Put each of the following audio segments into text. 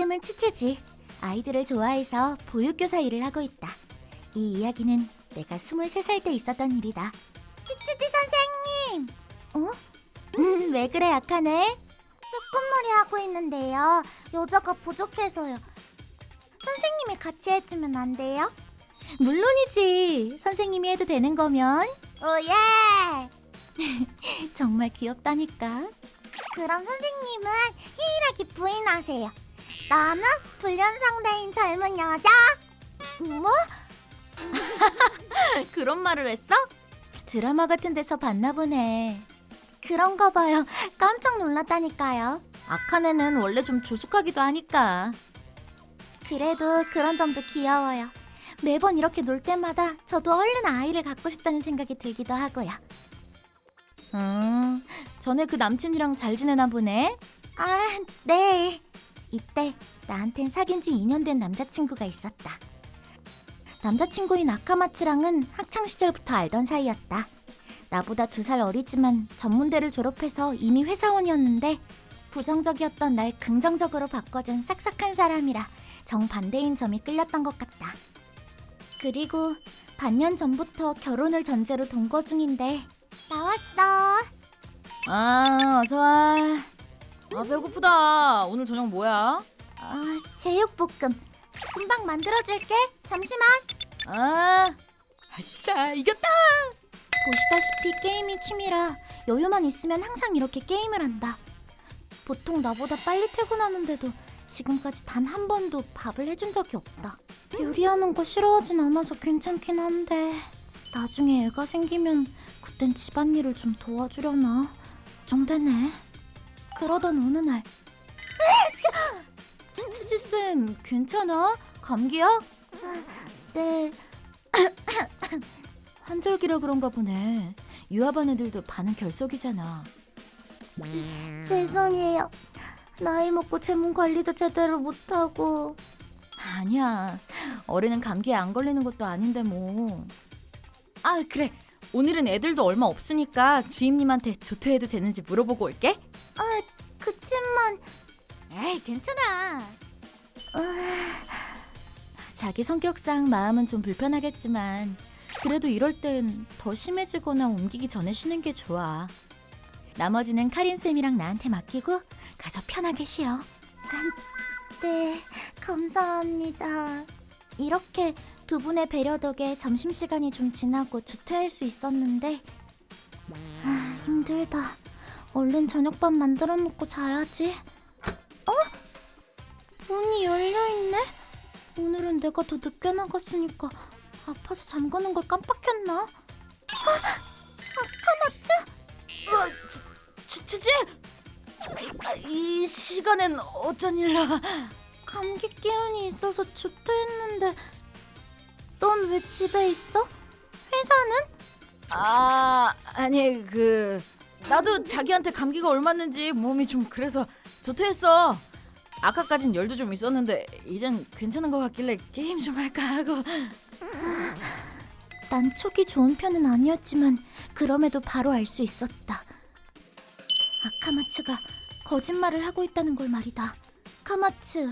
이름은 치치지. 아이들을 좋아해서 보육교사 일을 하고 있다. 이 이야기는 내가 23살 때 있었던 일이다. 치치지 선생님! 왜 그래, 아카네? 쭈꾸놀이 하고 있는데요. 여자가 부족해서요. 선생님이 같이 해주면 안 돼요? 물론이지. 선생님이 해도 되는 거면. 오예! 정말 귀엽다니까. 그럼 선생님은 히이라기 부인하세요. 나는 불륜 상대인 젊은 여자. 뭐? 그런 말을 했어? 드라마 같은 데서 봤나 보네. 그런가 봐요. 깜짝 놀랐다니까요. 아카네는 원래 좀 조숙하기도 하니까. 그래도 그런 점도 귀여워요. 매번 이렇게 놀 때마다 저도 얼른 아이를 갖고 싶다는 생각이 들기도 하고요. 전에 그 남친이랑 잘 지내나 보네? 아, 네. 이때 나한텐 사귄 지 2년 된 남자친구가 있었다. 남자친구인 아카마츠랑은 학창시절부터 알던 사이였다. 나보다 2살 어리지만 전문대를 졸업해서 이미 회사원이었는데 부정적이었던 날 긍정적으로 바꿔준 싹싹한 사람이라 정반대인 점이 끌렸던 것 같다. 그리고 반년 전부터 결혼을 전제로 동거 중인데 나왔어. 아, 어서와. 아, 배고프다. 오늘 저녁 뭐야? 제육볶음. 금방 만들어줄게. 잠시만. 아, 아싸, 이겼다. 보시다시피 게임이 취미라 여유만 있으면 항상 이렇게 게임을 한다. 보통 나보다 빨리 퇴근하는데도 지금까지 단 한 번도 밥을 해준 적이 없다. 요리하는 거 싫어하진 않아서 괜찮긴 한데 나중에 애가 생기면 그땐 집안일을 좀 도와주려나 걱정되네. 그러던 어느 날 치치지쌤, 괜찮아? 감기야? 네. 환절기라 그런가 보네. 유아반 애들도 반은 결석이잖아. 죄송해요. 나이 먹고 제 몸 관리도 제대로 못하고. 아니야. 어른은 감기에 안 걸리는 것도 아닌데 뭐. 아, 그래. 오늘은 애들도 얼마 없으니까 주임님한테 조퇴해도 되는지 물어보고 올게. 그치만 에이, 괜찮아. 자기 성격상 마음은 좀 불편하겠지만 그래도 이럴 땐 더 심해지거나 옮기기 전에 쉬는 게 좋아. 나머지는 카린쌤이랑 나한테 맡기고 가서 편하게 쉬어. 네, 감사합니다. 이렇게 두 분의 배려 덕에 점심시간이 좀 지나고 조퇴할 수 있었는데 힘들다. 얼른 저녁밥 만들어 놓고 자야지. 문이 열려있네? 오늘은 내가 더 늦게 나갔으니까 아파서 잠그는 걸 깜빡했나? 아카마츠? 치치지? 이 시간엔 어쩐 일로? 감기 기운이 있어서 조퇴했는데 넌 왜 집에 있어? 회사는? 아니 나도 자기한테 감기가 옮았는지 몸이 좀 그래서 조퇴했어. 아까까진 열도 좀 있었는데 이젠 괜찮은 것 같길래 게임 좀 할까 하고. 난 촉이 좋은 편은 아니었지만 그럼에도 바로 알 수 있었다. 아카마츠가 거짓말을 하고 있다는 걸 말이다. 카마츠,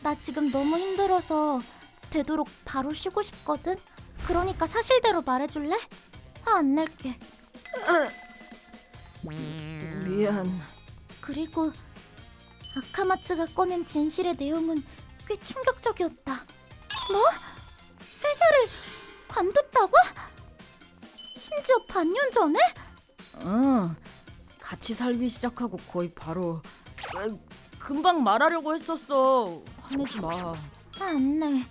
나 지금 너무 힘들어서 되도록 바로 쉬고 싶거든? 그러니까 사실대로 말해줄래? 화 안 낼게. 미안. 그리고 아카마츠가 꺼낸 진실의 내용은 꽤 충격적이었다. 뭐? 회사를 관뒀다고? 심지어 반년 전에? 같이 살기 시작하고 거의 바로. 금방 말하려고 했었어. 화내지 마. 화 안 내.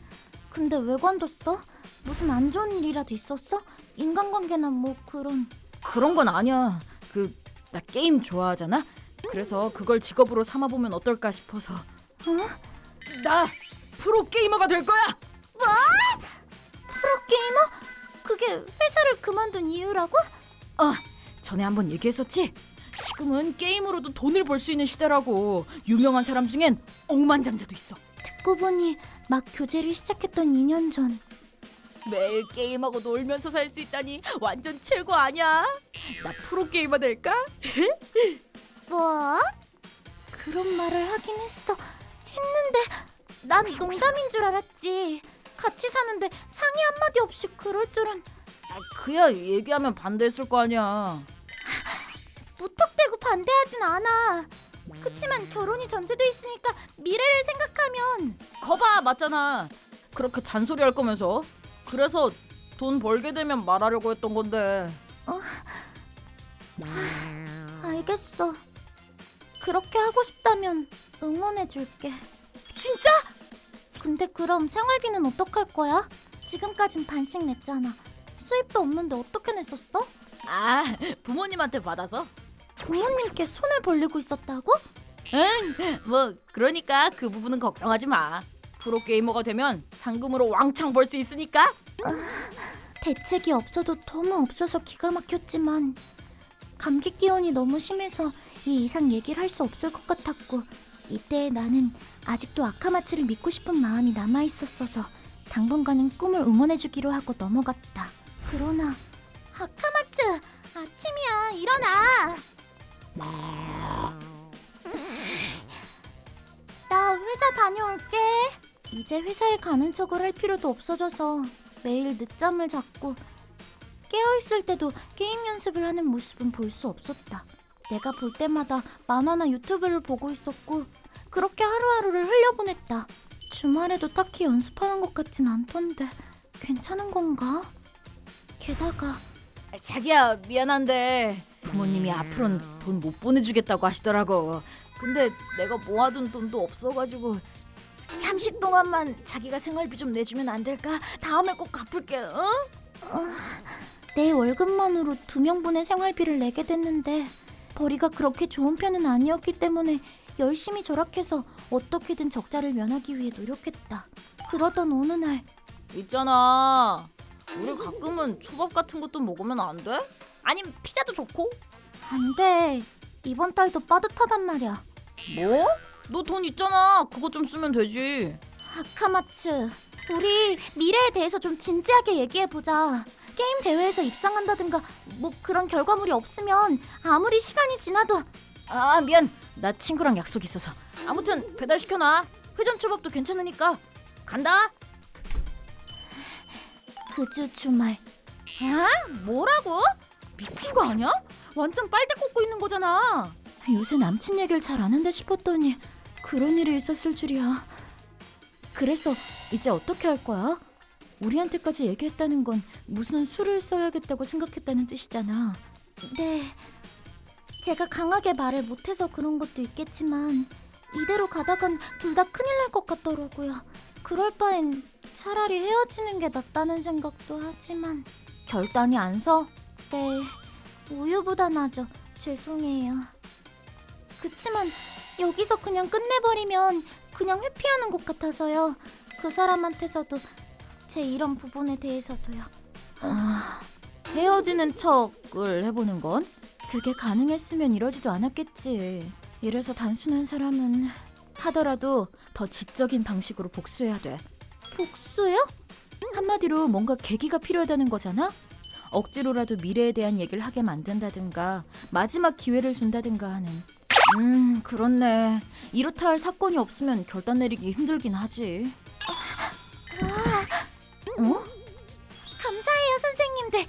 근데 왜 관뒀어? 무슨 안 좋은 일이라도 있었어? 인간관계나 뭐 그런. 그런 건 아니야. 나 게임 좋아하잖아. 그래서 그걸 직업으로 삼아보면 어떨까 싶어서. 나 프로 게이머가 될 거야. 프로게이머? 그게 회사를 그만둔 이유라고? 전에 한번 얘기했었지. 지금은 게임으로도 돈을 벌 수 있는 시대라고. 유명한 사람 중엔 억만장자도 있어. 듣고 보니 막 교제를 시작했던 2년 전. 매일 게임하고 놀면서 살 수 있다니 완전 최고 아니야? 나 프로게이머 될까? 뭐? 그런 말을 하긴 했는데 난 농담인 줄 알았지. 같이 사는데 상의 한마디 없이 그럴 줄은. 그야 얘기하면 반대했을 거 아니야. 무턱대고 반대하진 않아. 그치만 결혼이 전제돼 있으니까 미래를 생각하면. 거봐, 맞잖아. 그렇게 잔소리 할 거면서. 그래서 돈 벌게 되면 말하려고 했던 건데. 알겠어. 그렇게 하고 싶다면 응원해줄게. 진짜? 근데 그럼 생활비는 어떡할 거야? 지금까진 반씩 냈잖아. 수입도 없는데 어떻게 냈었어? 아, 부모님한테 받아서? 부모님께 손을 벌리고 있었다고? 뭐 그러니까 그 부분은 걱정하지 마. 프로게이머가 되면 상금으로 왕창 벌 수 있으니까. 대책이 없어도 너무 없어서 기가 막혔지만 감기 기운이 너무 심해서 이 이상 얘기를 할 수 없을 것 같았고, 이때 나는 아직도 아카마츠를 믿고 싶은 마음이 남아있었어서 당분간은 꿈을 응원해주기로 하고 넘어갔다. 그러나 아카마츠, 아침이야. 일어나. 나 회사 다녀올게. 이제 회사에 가는 척을 할 필요도 없어져서 매일 늦잠을 잤고, 깨어있을 때도 게임 연습을 하는 모습은 볼 수 없었다. 내가 볼 때마다 만화나 유튜브를 보고 있었고, 그렇게 하루하루를 흘려보냈다. 주말에도 딱히 연습하는 것 같진 않던데 괜찮은 건가? 게다가 자기야, 미안한데 부모님이 앞으로는 돈 못 보내주겠다고 하시더라고. 근데 내가 모아둔 돈도 없어가지고 잠시 동안만 자기가 생활비 좀 내주면 안 될까? 다음에 꼭 갚을게. 응? 내 월급만으로 2명분의 생활비를 내게 됐는데 벌이가 그렇게 좋은 편은 아니었기 때문에 열심히 절약해서 어떻게든 적자를 면하기 위해 노력했다. 그러던 어느 날 있잖아, 우리 가끔은 초밥 같은 것도 먹으면 안 돼? 아니면 피자도 좋고. 안 돼. 이번 달도 빠듯하단 말이야. 뭐? 너 돈 있잖아. 그거 좀 쓰면 되지. 아카마츠, 우리 미래에 대해서 좀 진지하게 얘기해보자. 게임 대회에서 입상한다든가 뭐 그런 결과물이 없으면 아무리 시간이 지나도. 아, 미안. 나 친구랑 약속 있어서. 아무튼 배달시켜놔. 회전 초밥도 괜찮으니까. 간다. 그 주 주말. 아? 뭐라고? 미친 거 아니야? 완전 빨대 꽂고 있는 거잖아. 요새 남친 얘기를 잘 안 한다 싶었더니 그런 일이 있었을 줄이야. 그래서 이제 어떻게 할 거야? 우리한테까지 얘기했다는 건 무슨 수를 써야겠다고 생각했다는 뜻이잖아. 네, 제가 강하게 말을 못해서 그런 것도 있겠지만 이대로 가다간 둘 다 큰일 날 것 같더라고요. 그럴 바엔 차라리 헤어지는 게 낫다는 생각도 하지만. 결단이 안 서? 네, 우유부단하죠. 죄송해요. 그치만 여기서 그냥 끝내버리면 그냥 회피하는 것 같아서요. 그 사람한테서도 제 이런 부분에 대해서도요. 헤어지는 척을 해보는 건? 그게 가능했으면 이러지도 않았겠지. 이래서 단순한 사람은 하더라도 더 지적인 방식으로 복수해야 돼. 복수요? 한마디로 뭔가 계기가 필요하다는 거잖아? 억지로라도 미래에 대한 얘기를 하게 만든다든가 마지막 기회를 준다든가 하는. 그렇네. 이렇다 할 사건이 없으면 결단 내리기 힘들긴 하지. 어? 감사해요, 선생님들.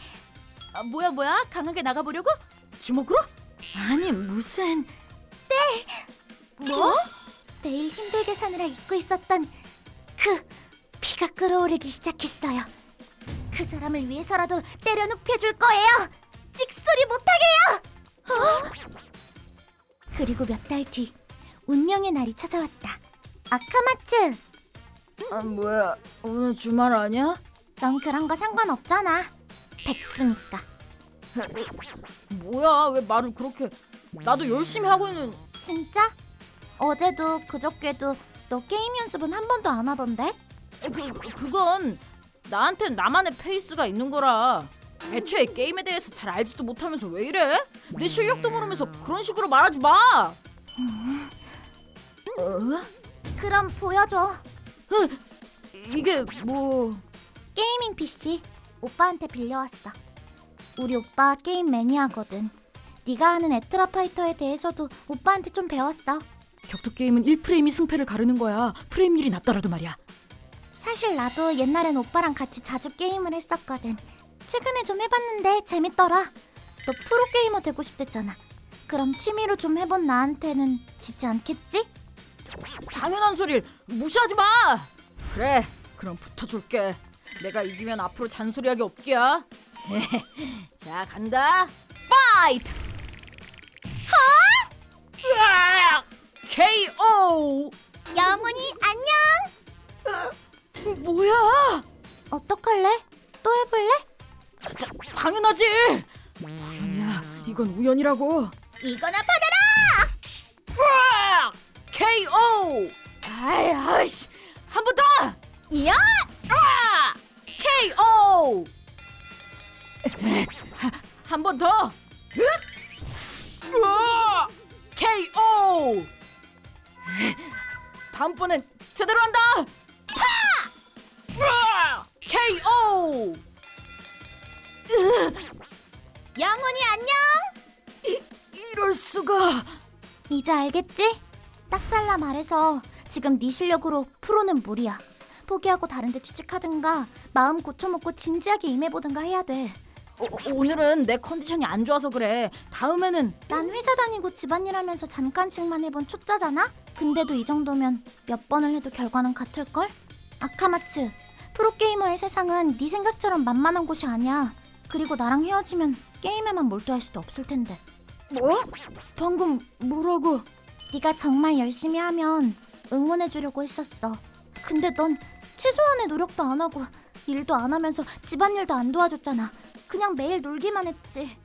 아, 뭐야? 강하게 나가보려고? 주먹으로? 아니, 무슨... 뭐? 매일 힘들게 사느라 잊고 있었던 그 피가 끓어오르기 시작했어요. 그 사람을 위해서라도 때려 눕혀줄 거예요. 찍소리 못하게요. 그리고 몇 달 뒤 운명의 날이 찾아왔다. 아카마츠, 아, 뭐야? 오늘 주말 아니야? 넌 그런 거 상관없잖아. 백수니까. 뭐야? 왜 말을 그렇게... 나도 열심히 하고 있는... 진짜? 어제도 그저께도 너 게임 연습은 한 번도 안 하던데? 그건 나한텐 나만의 페이스가 있는 거라. 애초에 게임에 대해서 잘 알지도 못하면서 왜 이래? 내 실력도 모르면서 그런 식으로 말하지 마. 그럼 보여줘. 이게 뭐... 게이밍 PC 오빠한테 빌려왔어. 우리 오빠 게임 매니아거든. 네가 하는 에트라 파이터에 대해서도 오빠한테 좀 배웠어. 격투 게임은 1프레임이 승패를 가르는 거야. 프레임률이 낮더라도 말이야. 사실 나도 옛날엔 오빠랑 같이 자주 게임을 했었거든. 최근에 좀 해봤는데 재밌더라. 너 프로게이머 되고 싶댔잖아. 그럼 취미로 좀 해본 나한테는 지지 않겠지? 당연한 소릴 무시하지 마. 그래, 그럼 붙어줄게. 내가 이기면 앞으로 잔소리하기 없기야. 자, 간다. 파이트! 하! KO! 영원히 안녕! 뭐야? 어떡할래? 또 해볼래? 당연하지. 우연이야. 이건 우연이라고. 이거나 받아라! KO! 아이씨, 한 번 더. 야! KO! 한 번 더. KO! 다음번엔 제대로 한다. KO! 영원히 안녕! 이럴 수가. 이제 알겠지? 딱 잘라 말해서 지금 네 실력으로 프로는 무리야. 포기하고 다른 데 취직하든가 마음 고쳐먹고 진지하게 임해보든가 해야 돼. 오늘은 내 컨디션이 안 좋아서 그래. 다음에는. 난 회사 다니고 집안일 하면서 잠깐씩만 해본 초짜잖아? 근데도 이 정도면 몇 번을 해도 결과는 같을걸? 아카마츠, 프로게이머의 세상은 네 생각처럼 만만한 곳이 아니야. 그리고 나랑 헤어지면 게임에만 몰두할 수도 없을 텐데. 뭐? 방금 뭐라고? 네가 정말 열심히 하면 응원해주려고 했었어. 근데 넌 최소한의 노력도 안 하고 일도 안 하면서 집안일도 안 도와줬잖아. 그냥 매일 놀기만 했지.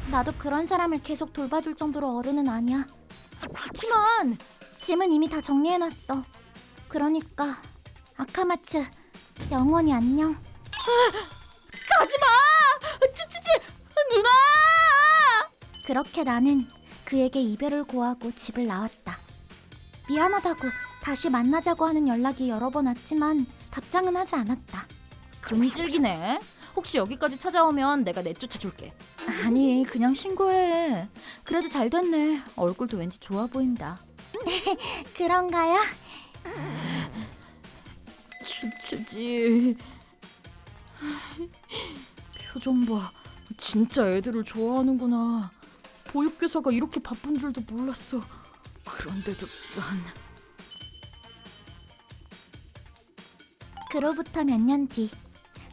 나도 그런 사람을 계속 돌봐줄 정도로 어른은 아니야. 그치만 짐은 이미 다 정리해놨어. 그러니까 아카마츠, 영원히 안녕. 가지마! 찌찌찌! 누나! 그렇게 나는 그에게 이별을 고하고 집을 나왔다. 미안하다고 다시 만나자고 하는 연락이 여러 번 왔지만 답장은 하지 않았다. 금질기네. 혹시 여기까지 찾아오면 내가 내쫓아줄게. 아니, 그냥 신고해. 그래도 잘 됐네. 얼굴도 왠지 좋아 보인다. 그런가요? 찌찌찌. 표정 봐. 진짜 애들을 좋아하는구나. 보육교사가 이렇게 바쁜 줄도 몰랐어. 그런데도 난... 그로부터 몇 년 뒤,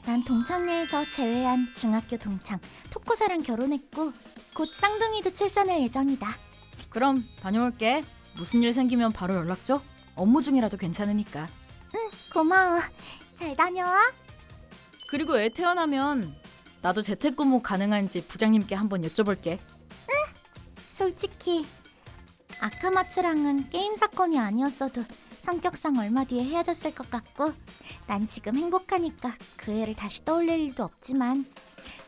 난 동창회에서 제외한 중학교 동창 토코사랑 결혼했고 곧 쌍둥이도 출산할 예정이다. 그럼 다녀올게. 무슨 일 생기면 바로 연락 줘. 업무 중이라도 괜찮으니까. 고마워. 잘 다녀와. 그리고 애 태어나면 나도 재택근무 가능한지 부장님께 한번 여쭤볼게. 솔직히 아카마츠랑은 게임 사건이 아니었어도 성격상 얼마 뒤에 헤어졌을 것 같고 난 지금 행복하니까 그 애를 다시 떠올릴 일도 없지만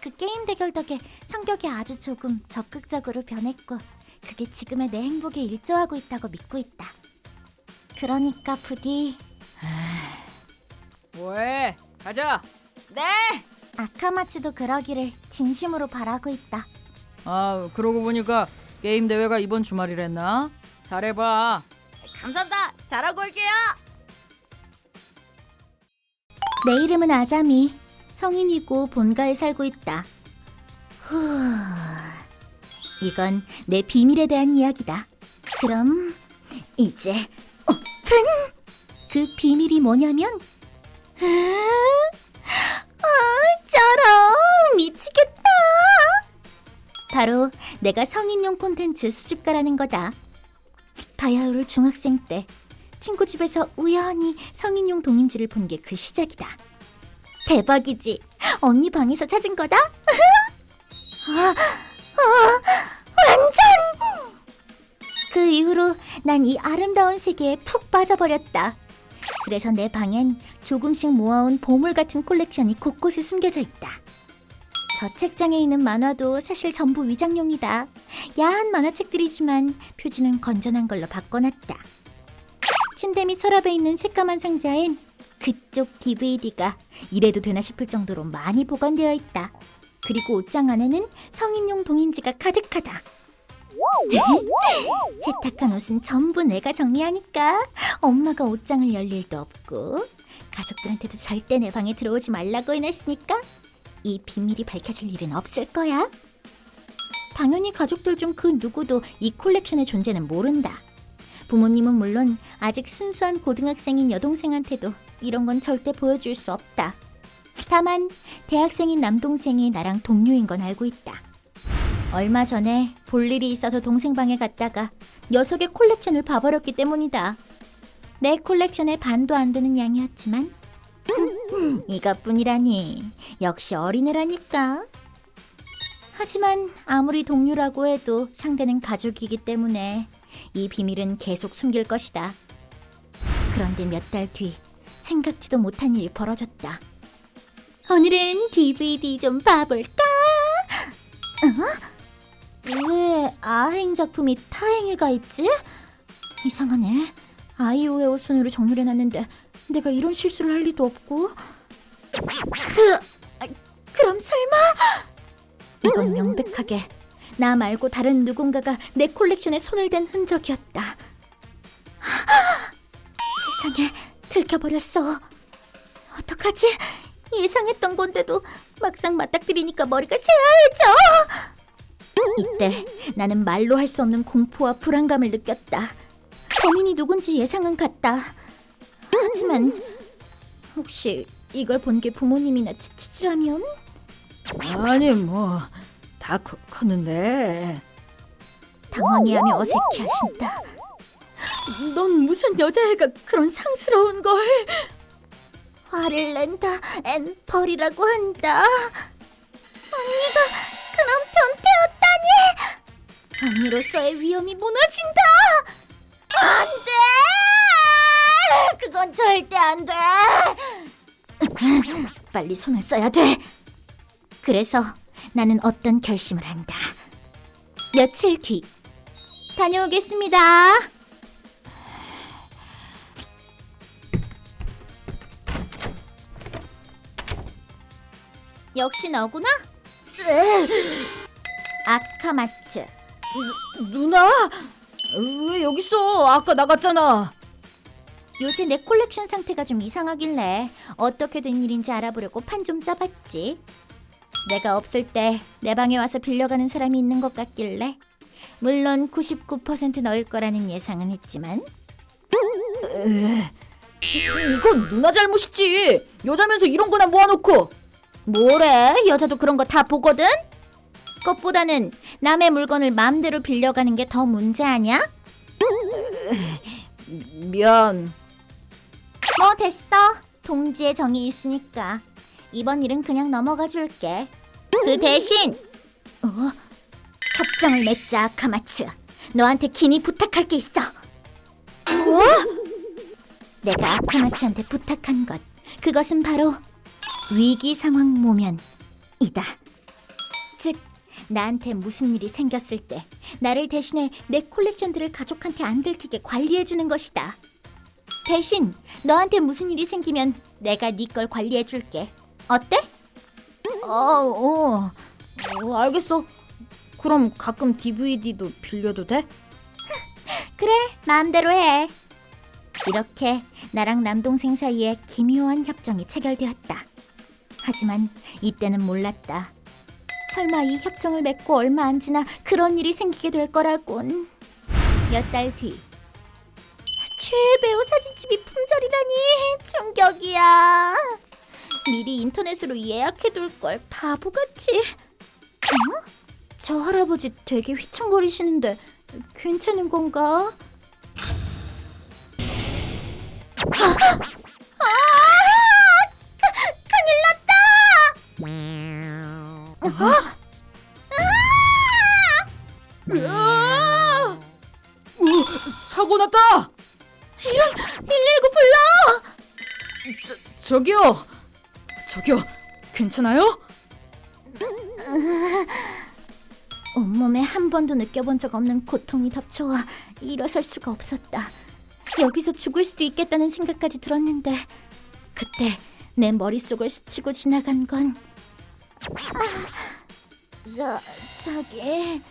그 게임 대결 덕에 성격이 아주 조금 적극적으로 변했고 그게 지금의 내 행복에 일조하고 있다고 믿고 있다. 그러니까 부디 왜? 가자. 네. 아카마츠도 그러기를 진심으로 바라고 있다. 아, 그러고 보니까 게임 대회가 이번 주말이랬나? 잘해봐. 감사합니다. 잘하고 올게요. 내 이름은 아자미. 성인이고 본가에 살고 있다. 이건 내 비밀에 대한 이야기다. 그럼 이제 오픈! 그 비밀이 뭐냐면 쩔어! 미치겠다! 바로 내가 성인용 콘텐츠 수집가라는 거다. 바야흐로 중학생 때 친구 집에서 우연히 성인용 동인지를 본 게 그 시작이다. 대박이지? 언니 방에서 찾은 거다? 완전! 그 이후로 난 이 아름다운 세계에 푹 빠져버렸다. 그래서 내 방엔 조금씩 모아온 보물 같은 콜렉션이 곳곳에 숨겨져 있다. 저 책장에 있는 만화도 사실 전부 위장용이다. 야한 만화책들이지만 표지는 건전한 걸로 바꿔놨다. 침대 및 서랍에 있는 새까만 상자엔 그쪽 DVD가 이래도 되나 싶을 정도로 많이 보관되어 있다. 그리고 옷장 안에는 성인용 동인지가 가득하다. 세탁한 옷은 전부 내가 정리하니까 엄마가 옷장을 열 일도 없고 가족들한테도 절대 내 방에 들어오지 말라고 해놨으니까 이 비밀이 밝혀질 일은 없을 거야. 당연히 가족들 중 그 누구도 이 콜렉션의 존재는 모른다. 부모님은 물론 아직 순수한 고등학생인 여동생한테도 이런 건 절대 보여줄 수 없다. 다만 대학생인 남동생이 나랑 동료인 건 알고 있다. 얼마 전에 볼 일이 있어서 동생 방에 갔다가 녀석의 콜렉션을 봐버렸기 때문이다. 내 콜렉션의 반도 안 되는 양이었지만 이것뿐이라니 역시 어린애라니까. 하지만 아무리 동료라고 해도 상대는 가족이기 때문에 이 비밀은 계속 숨길 것이다. 그런데 몇 달 뒤 생각지도 못한 일이 벌어졌다. 오늘은 DVD 좀 봐볼까? 왜 아행 작품이 타행에가 있지? 이상하네. 아이오에오 순으로 정리를 해놨는데 내가 이런 실수를 할 리도 없고. 그럼 설마? 이건 명백하게 나 말고 다른 누군가가 내 콜렉션에 손을 댄 흔적이었다. 세상에, 들켜버렸어. 어떡하지? 예상했던 건데도 막상 맞닥뜨리니까 머리가 새하얘져. 이때 나는 말로 할 수 없는 공포와 불안감을 느꼈다. 범인이 누군지 예상은 갔다. 하지만 혹시 이걸 본 게 부모님이나 치치라면? 아니 뭐 다 컸는데. 당황해하며 어색해하신다. 넌 무슨 여자애가 그런 상스러운 걸. 화를 낸다. 앤펄이라고 한다. 언니가 그런 변태였다니. 언니로서의 위험이 무너진다. 안 돼. 그건 절대 안 돼. 빨리 손을 써야 돼. 그래서 나는 어떤 결심을 한다. 며칠 뒤. 다녀오겠습니다. 역시 너구나? 아카마츠. 누나? 왜 여기 있어? 아까 나갔잖아. 요새 내 콜렉션 상태가 좀 이상하길래 어떻게 된 일인지 알아보려고 판 좀 짜봤지. 내가 없을 때 내 방에 와서 빌려가는 사람이 있는 것 같길래, 물론 99% 너일 거라는 예상은 했지만. 이건 누나 잘못이지. 여자면서 이런 거나 모아놓고. 뭐래? 여자도 그런 거 다 보거든? 그것보다는 남의 물건을 마음대로 빌려가는 게 더 문제 아니야? 미안. 뭐 됐어. 동지의 정이 있으니까 이번 일은 그냥 넘어가 줄게. 그 대신 협정을 맺자, 아카마츠. 너한테 긴히 부탁할 게 있어. 뭐? 내가 아카마츠한테 부탁한 것, 그것은 바로 위기 상황 모면이다. 즉, 나한테 무슨 일이 생겼을 때 나를 대신해 내 콜렉션들을 가족한테 안 들키게 관리해주는 것이다. 대신 너한테 무슨 일이 생기면 내가 네 걸 관리해줄게. 어때? 알겠어. 그럼 가끔 DVD도 빌려도 돼? 그래, 마음대로 해. 이렇게 나랑 남동생 사이에 기묘한 협정이 체결되었다. 하지만 이때는 몰랐다. 설마 이 협정을 맺고 얼마 안 지나 그런 일이 생기게 될 거라곤. 몇 달 뒤. 최애 배우 사진집이 품절이라니 충격이야. 미리 인터넷으로 예약해둘 걸, 바보같이. 저 할아버지 되게 휘청거리시는데 괜찮은 건가? 사고 났다. 119 불러! 저기요. 괜찮아요? 온몸에 한 번도 느껴본 적 없는 고통이 덮쳐와 일어설 수가 없었다. 여기서 죽을 수도 있겠다는 생각까지 들었는데, 그때 내 머릿속을 스치고 지나간 건 저기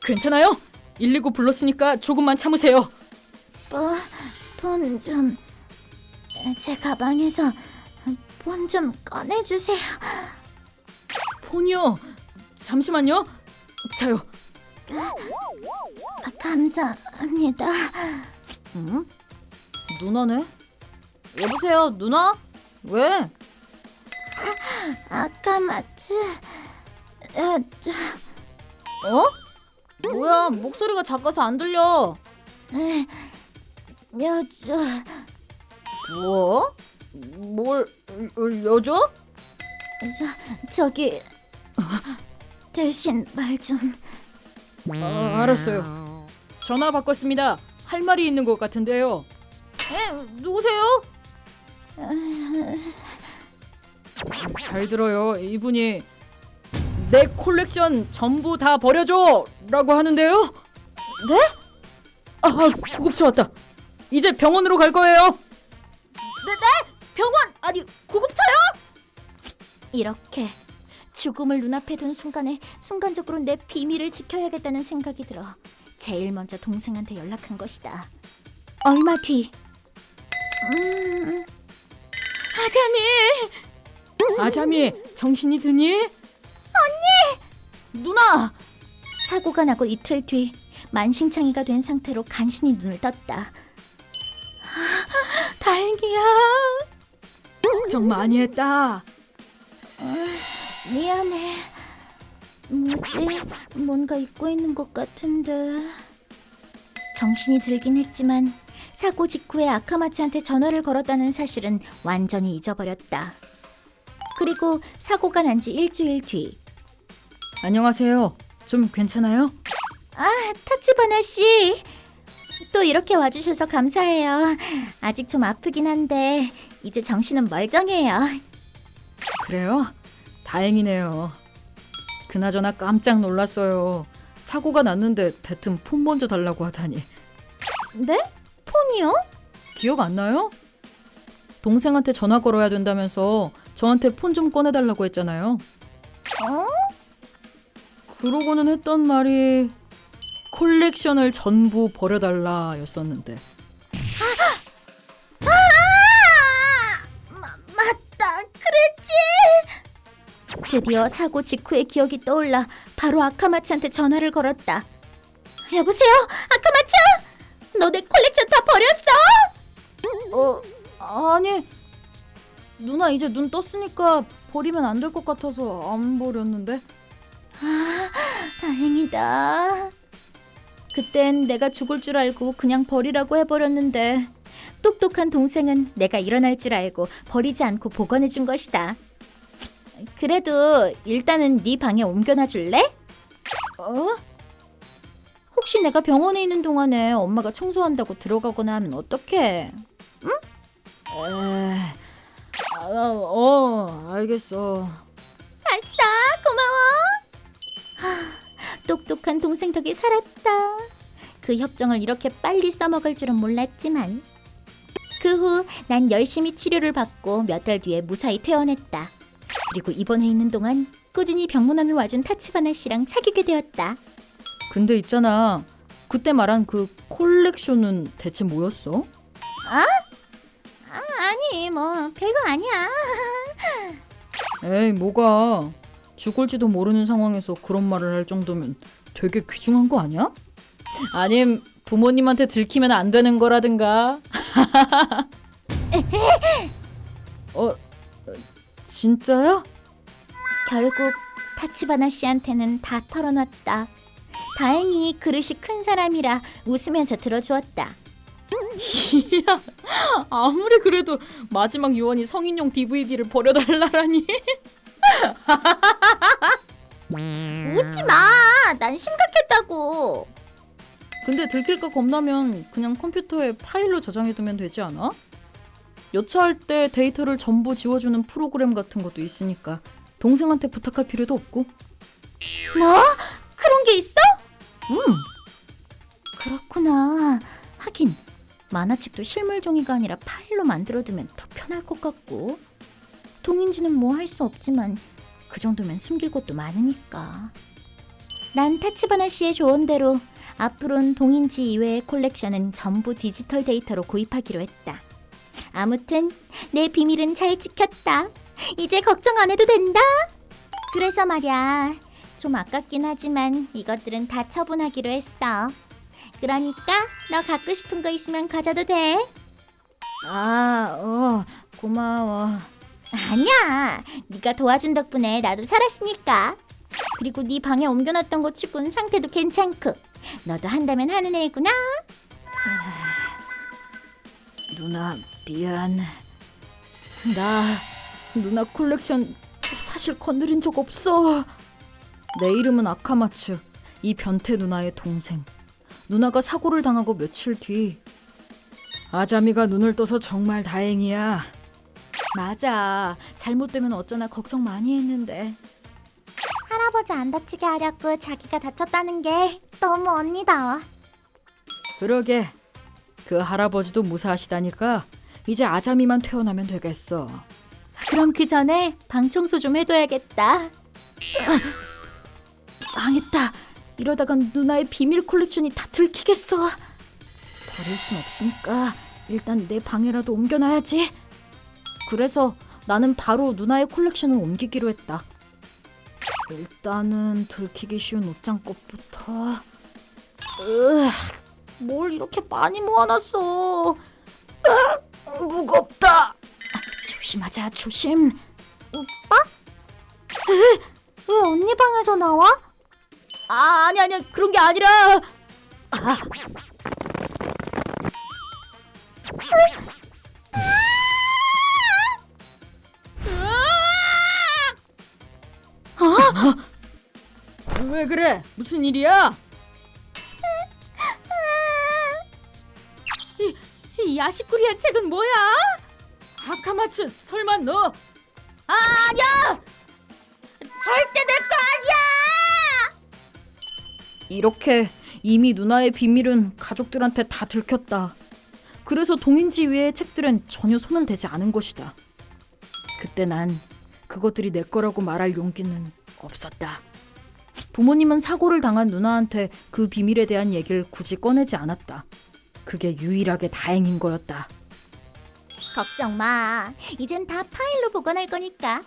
괜찮아요? 119 불렀으니까 조금만 참으세요. 폰 좀... 제 가방에서 폰 좀 꺼내주세요. 폰이요? 잠시만요. 자요. 감사합니다. 응? 누나네? 여보세요, 누나? 왜? 아카마츠... 어? 뭐야, 목소리가 작아서 안 들려. 여줘... 뭐? 뭘 여줘? 저기... 대신 말 좀... 알았어요. 전화 바꿨습니다. 할 말이 있는 것 같은데요. 누구세요? 잘 들어요. 이분이 내 콜렉션 전부 다 버려줘 라고 하는데요. 네? 아, 구급차 왔다. 이제 병원으로 갈 거예요. 병원! 아니, 구급차요? 이렇게 죽음을 눈앞에 둔 순간에 순간적으로 내 비밀을 지켜야겠다는 생각이 들어 제일 먼저 동생한테 연락한 것이다. 얼마 뒤 아자미, 정신이 드니? 누나! 사고가 나고 이틀 뒤 만신창이가 된 상태로 간신히 눈을 떴다. 다행이야. 걱정 많이 했다. 미안해. 뭐지? 뭔가 잊고 있는 것 같은데. 정신이 들긴 했지만 사고 직후에 아카마츠한테 전화를 걸었다는 사실은 완전히 잊어버렸다. 그리고 사고가 난 지 일주일 뒤. 안녕하세요. 좀 괜찮아요? 타츠바나 씨. 또 이렇게 와주셔서 감사해요. 아직 좀 아프긴 한데 이제 정신은 멀쩡해요. 그래요? 다행이네요. 그나저나 깜짝 놀랐어요. 사고가 났는데 대뜸 폰 먼저 달라고 하다니. 네? 폰이요? 기억 안 나요? 동생한테 전화 걸어야 된다면서 저한테 폰 좀 꺼내달라고 했잖아요. 그러고는 했던 말이 콜렉션을 전부 버려달라 였었는데. 맞다, 그랬지. 드디어 사고 직후의 기억이 떠올라 바로 아카마츠한테 전화를 걸었다. 여보세요, 아카마츠? 너 내 콜렉션 다 버렸어? 아니, 누나 이제 눈 떴으니까 버리면 안 될 것 같아서 안 버렸는데. 다행이다. 그땐 내가 죽을 줄 알고 그냥 버리라고 해버렸는데 똑똑한 동생은 내가 일어날 줄 알고 버리지 않고 보관해 준 것이다. 그래도 일단은 네 방에 옮겨놔 줄래? 혹시 내가 병원에 있는 동안에 엄마가 청소한다고 들어가거나 하면 어떡해? 알겠어. 아싸, 고마워. 똑똑한 동생 덕에 살았다. 그 협정을 이렇게 빨리 써먹을 줄은 몰랐지만 그 후 난 열심히 치료를 받고 몇 달 뒤에 무사히 퇴원했다. 그리고 입원해 있는 동안 꾸준히 병문안을 와준 타츠바나 씨랑 사귀게 되었다. 근데 있잖아. 그때 말한 그 콜렉션은 대체 뭐였어? 아니 뭐 별거 아니야. 에이, 뭐가. 죽을지도 모르는 상황에서 그런 말을 할 정도면 되게 귀중한 거 아니야? 아님 부모님한테 들키면 안 되는 거라든가. 진짜야? 결국 타츠바나 씨한테는 다 털어놨다. 다행히 그릇이 큰 사람이라 웃으면서 들어주었다. 이야, 아무리 그래도 마지막 유언이 성인용 DVD를 버려달라라니. 웃지 마. 난 심각했다고. 근데 들킬까 겁나면 그냥 컴퓨터에 파일로 저장해두면 되지 않아? 여차할 때 데이터를 전부 지워주는 프로그램 같은 것도 있으니까 동생한테 부탁할 필요도 없고. 뭐? 그런 게 있어? 응. 그렇구나. 하긴 만화책도 실물 종이가 아니라 파일로 만들어두면 더 편할 것 같고. 동인지는 뭐 할 수 없지만 그 정도면 숨길 것도 많으니까. 난 타치바나 씨의 조언대로 앞으론 동인지 이외의 콜렉션은 전부 디지털 데이터로 구입하기로 했다. 아무튼 내 비밀은 잘 지켰다. 이제 걱정 안 해도 된다. 그래서 말이야, 좀 아깝긴 하지만 이것들은 다 처분하기로 했어. 그러니까 너 갖고 싶은 거 있으면 가져도 돼. 고마워. 아니야, 네가 도와준 덕분에 나도 살았으니까. 그리고 네 방에 옮겨놨던 거 치고는 상태도 괜찮고, 너도 한다면 하는 애구나. 누나 미안. 나 누나 콜렉션 사실 건드린 적 없어. 내 이름은 아카마츠. 이 변태 누나의 동생. 누나가 사고를 당하고 며칠 뒤 아자미가 눈을 떠서 정말 다행이야. 맞아. 잘못되면 어쩌나 걱정 많이 했는데. 할아버지 안 다치게 하려고 자기가 다쳤다는 게 너무 언니다워. 그러게. 그 할아버지도 무사하시다니까 이제 아자미만 퇴원하면 되겠어. 그럼 그 전에 방 청소 좀 해둬야겠다. 망했다. 이러다간 누나의 비밀 콜렉션이 다 들키겠어. 버릴 순 없으니까 일단 내 방에라도 옮겨놔야지. 그래서 나는 바로 누나의 콜렉션을 옮기기로 했다. 일단은 들키기 쉬운 옷장꽃부터. 뭘 이렇게 많이 모아놨어. 무겁다. 조심하자, 조심. 왜 언니 방에서 나와? 아니야. 그런 게 아니라. 왜 그래? 무슨 일이야? 이 야시꾸리한 책은 뭐야? 아카마츠, 설마 너? 아니야! 절대 내 거 아니야! 이렇게 이미 누나의 비밀은 가족들한테 다 들켰다. 그래서 동인지 외의 책들은 전혀 손을 대지 않은 것이다. 그때 난 그것들이 내 거라고 말할 용기는 없었다. 부모님은 사고를 당한 누나한테 그 비밀에 대한 얘기를 굳이 꺼내지 않았다. 그게 유일하게 다행인 거였다. 걱정 마. 이젠 다 파일로 보관할 거니까.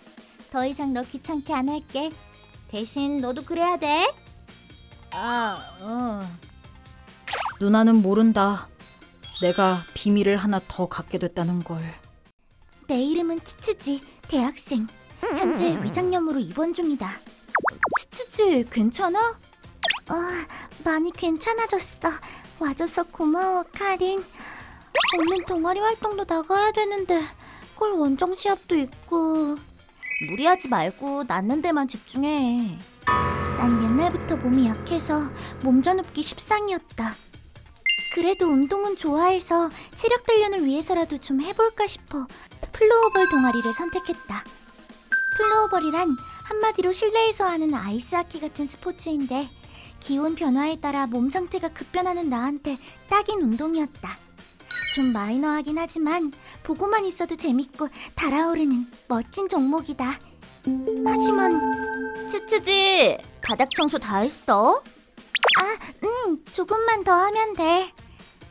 더 이상 너 귀찮게 안 할게. 대신 너도 그래야 돼. 누나는 모른다. 내가 비밀을 하나 더 갖게 됐다는 걸. 내 이름은 치치지, 대학생. 현재 위장염으로 입원 중이다. 치치지 괜찮아? 많이 괜찮아졌어. 와줘서 고마워, 카린. 얼른 동아리 활동도 나가야 되는데 꼴 원정 시합도 있고. 무리하지 말고 낫는 데만 집중해. 난 옛날부터 몸이 약해서 몸져눕기 십상이었다. 그래도 운동은 좋아해서 체력 단련을 위해서라도 좀 해볼까 싶어 플로어볼 동아리를 선택했다. 플로어볼이란 한마디로 실내에서 하는 아이스하키 같은 스포츠인데 기온 변화에 따라 몸 상태가 급변하는 나한테 딱인 운동이었다. 좀 마이너하긴 하지만 보고만 있어도 재밌고 달아오르는 멋진 종목이다. 하지만 치치지 바닥 청소 다 했어? 조금만 더 하면 돼.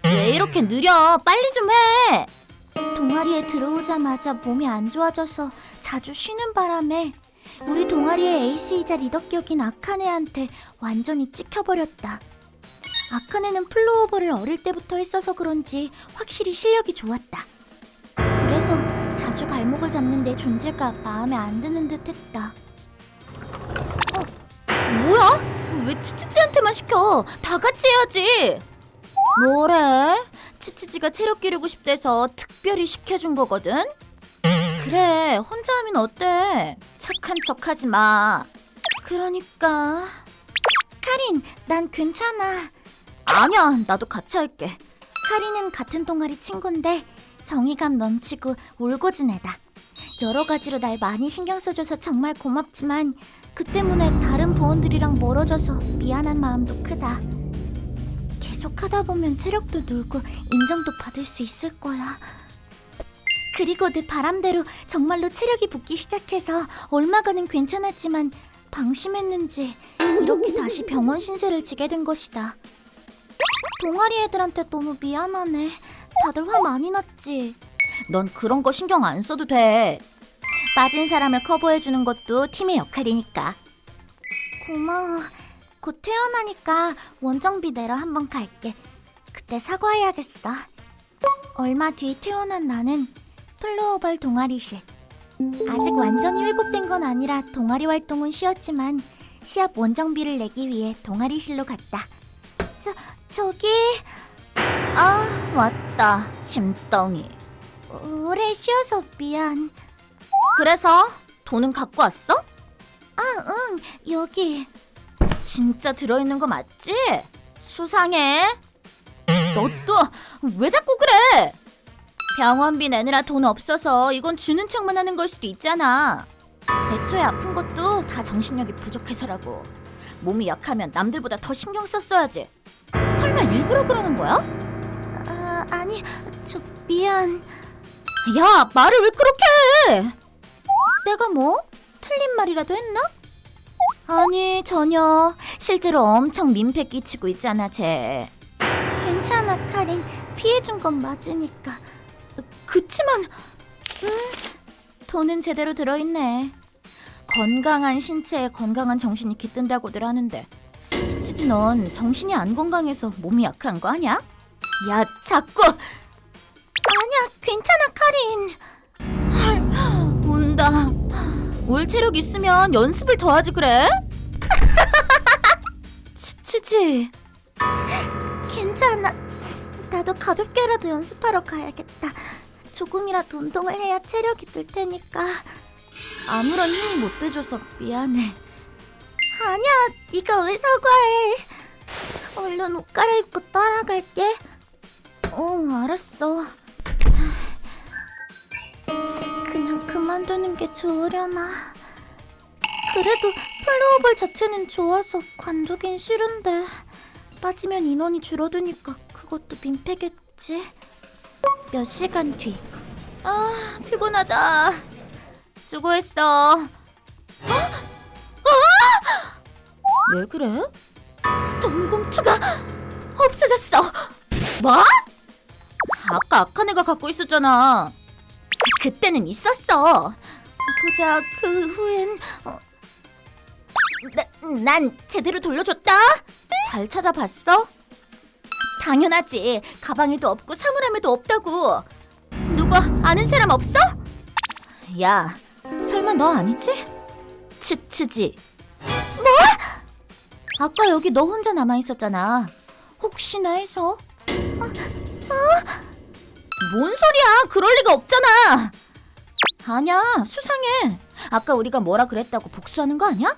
왜 이렇게 느려? 빨리 좀 해. 동아리에 들어오자마자 몸이 안 좋아져서 자주 쉬는 바람에 우리 동아리의 에이스이자 리더격인 아카네한테 완전히 찍혀버렸다. 아카네는 플로어볼을 어릴 때부터 했어서 그런지 확실히 실력이 좋았다. 그래서 자주 발목을 잡는 내 존재가 마음에 안 드는 듯 했다. 뭐야? 왜 치치지한테만 시켜? 다 같이 해야지. 뭐래? 치치지가 체력 기르고 싶대서 특별히 시켜준 거거든? 그래, 혼자 하면 어때? 착한 척하지 마. 그러니까... 카린, 난 괜찮아. 아니야, 나도 같이 할게. 카린은 같은 동아리 친구인데 정의감 넘치고 울고진 애다. 여러 가지로 날 많이 신경 써줘서 정말 고맙지만 그 때문에 다른 부원들이랑 멀어져서 미안한 마음도 크다. 계속 하다 보면 체력도 늘고 인정도 받을 수 있을 거야. 그리고 내 바람대로 정말로 체력이 붙기 시작해서 얼마간은 괜찮았지만 방심했는지 이렇게 다시 병원 신세를 지게 된 것이다. 동아리 애들한테 너무 미안하네. 다들 화 많이 났지. 넌 그런 거 신경 안 써도 돼. 빠진 사람을 커버해주는 것도 팀의 역할이니까. 고마워. 곧 퇴원하니까 원정비 내러 한번 갈게. 그때 사과해야겠어. 얼마 뒤 퇴원한 나는 플로어벌 동아리실. 아직 완전히 회복된 건 아니라 동아리 활동은 쉬었지만 시합 원정비를 내기 위해 동아리실로 갔다. 저기... 아, 왔다. 짐덩이. 오래 쉬어서 미안. 그래서 돈은 갖고 왔어? 응, 여기. 진짜 들어있는 거 맞지? 수상해. 너 또 왜 자꾸 그래? 병원비 내느라 돈 없어서 이건 주는 척만 하는 걸 수도 있잖아. 애초에 아픈 것도 다 정신력이 부족해서라고. 몸이 약하면 남들보다 더 신경 썼어야지. 설마 일부러 그러는 거야? 아니, 저 미안. 야, 말을 왜 그렇게 해? 내가 뭐? 틀린 말이라도 했나? 아니, 전혀. 실제로 엄청 민폐 끼치고 있잖아, 쟤. 괜찮아, 카린. 피해준 건 맞으니까. 그치만 돈은 제대로 들어있네. 건강한 신체에 건강한 정신이 깃든다고들 하는데 치치지 넌 정신이 안 건강해서 몸이 약한 거 아니야? 야, 자꾸 아니야, 괜찮아, 카린. 운다. 울 체력 있으면 연습을 더 하지 그래? 치치지. 괜찮아. 나도 가볍게라도 연습하러 가야겠다. 조금이라도 운동을 해야 체력이 들 테니까. 아무런 힘이 못 돼줘서 미안해. 아니야, 네가 왜 사과해. 얼른 옷 갈아입고 따라갈게. 알았어. 그냥 그만두는 게 좋으려나. 그래도 플로어볼 자체는 좋아서 관두긴 싫은데 빠지면 인원이 줄어드니까 그것도 민폐겠지. 몇 시간 뒤. 피곤하다. 수고했어. 왜 그래? 돈 봉투가 없어졌어. 뭐? 아까 아카네가 갖고 있었잖아. 그때는 있었어. 보자, 그 후엔 난 제대로 돌려줬다. 잘 찾아봤어? 당연하지. 가방에도 없고 사물함에도 없다고. 누구 아는 사람 없어? 야, 설마 너 아니지? 치치지. 뭐? 아까 여기 너 혼자 남아있었잖아. 혹시나 해서. 뭔 소리야? 그럴 리가 없잖아. 아니야, 수상해. 아까 우리가 뭐라 그랬다고 복수하는 거 아니야?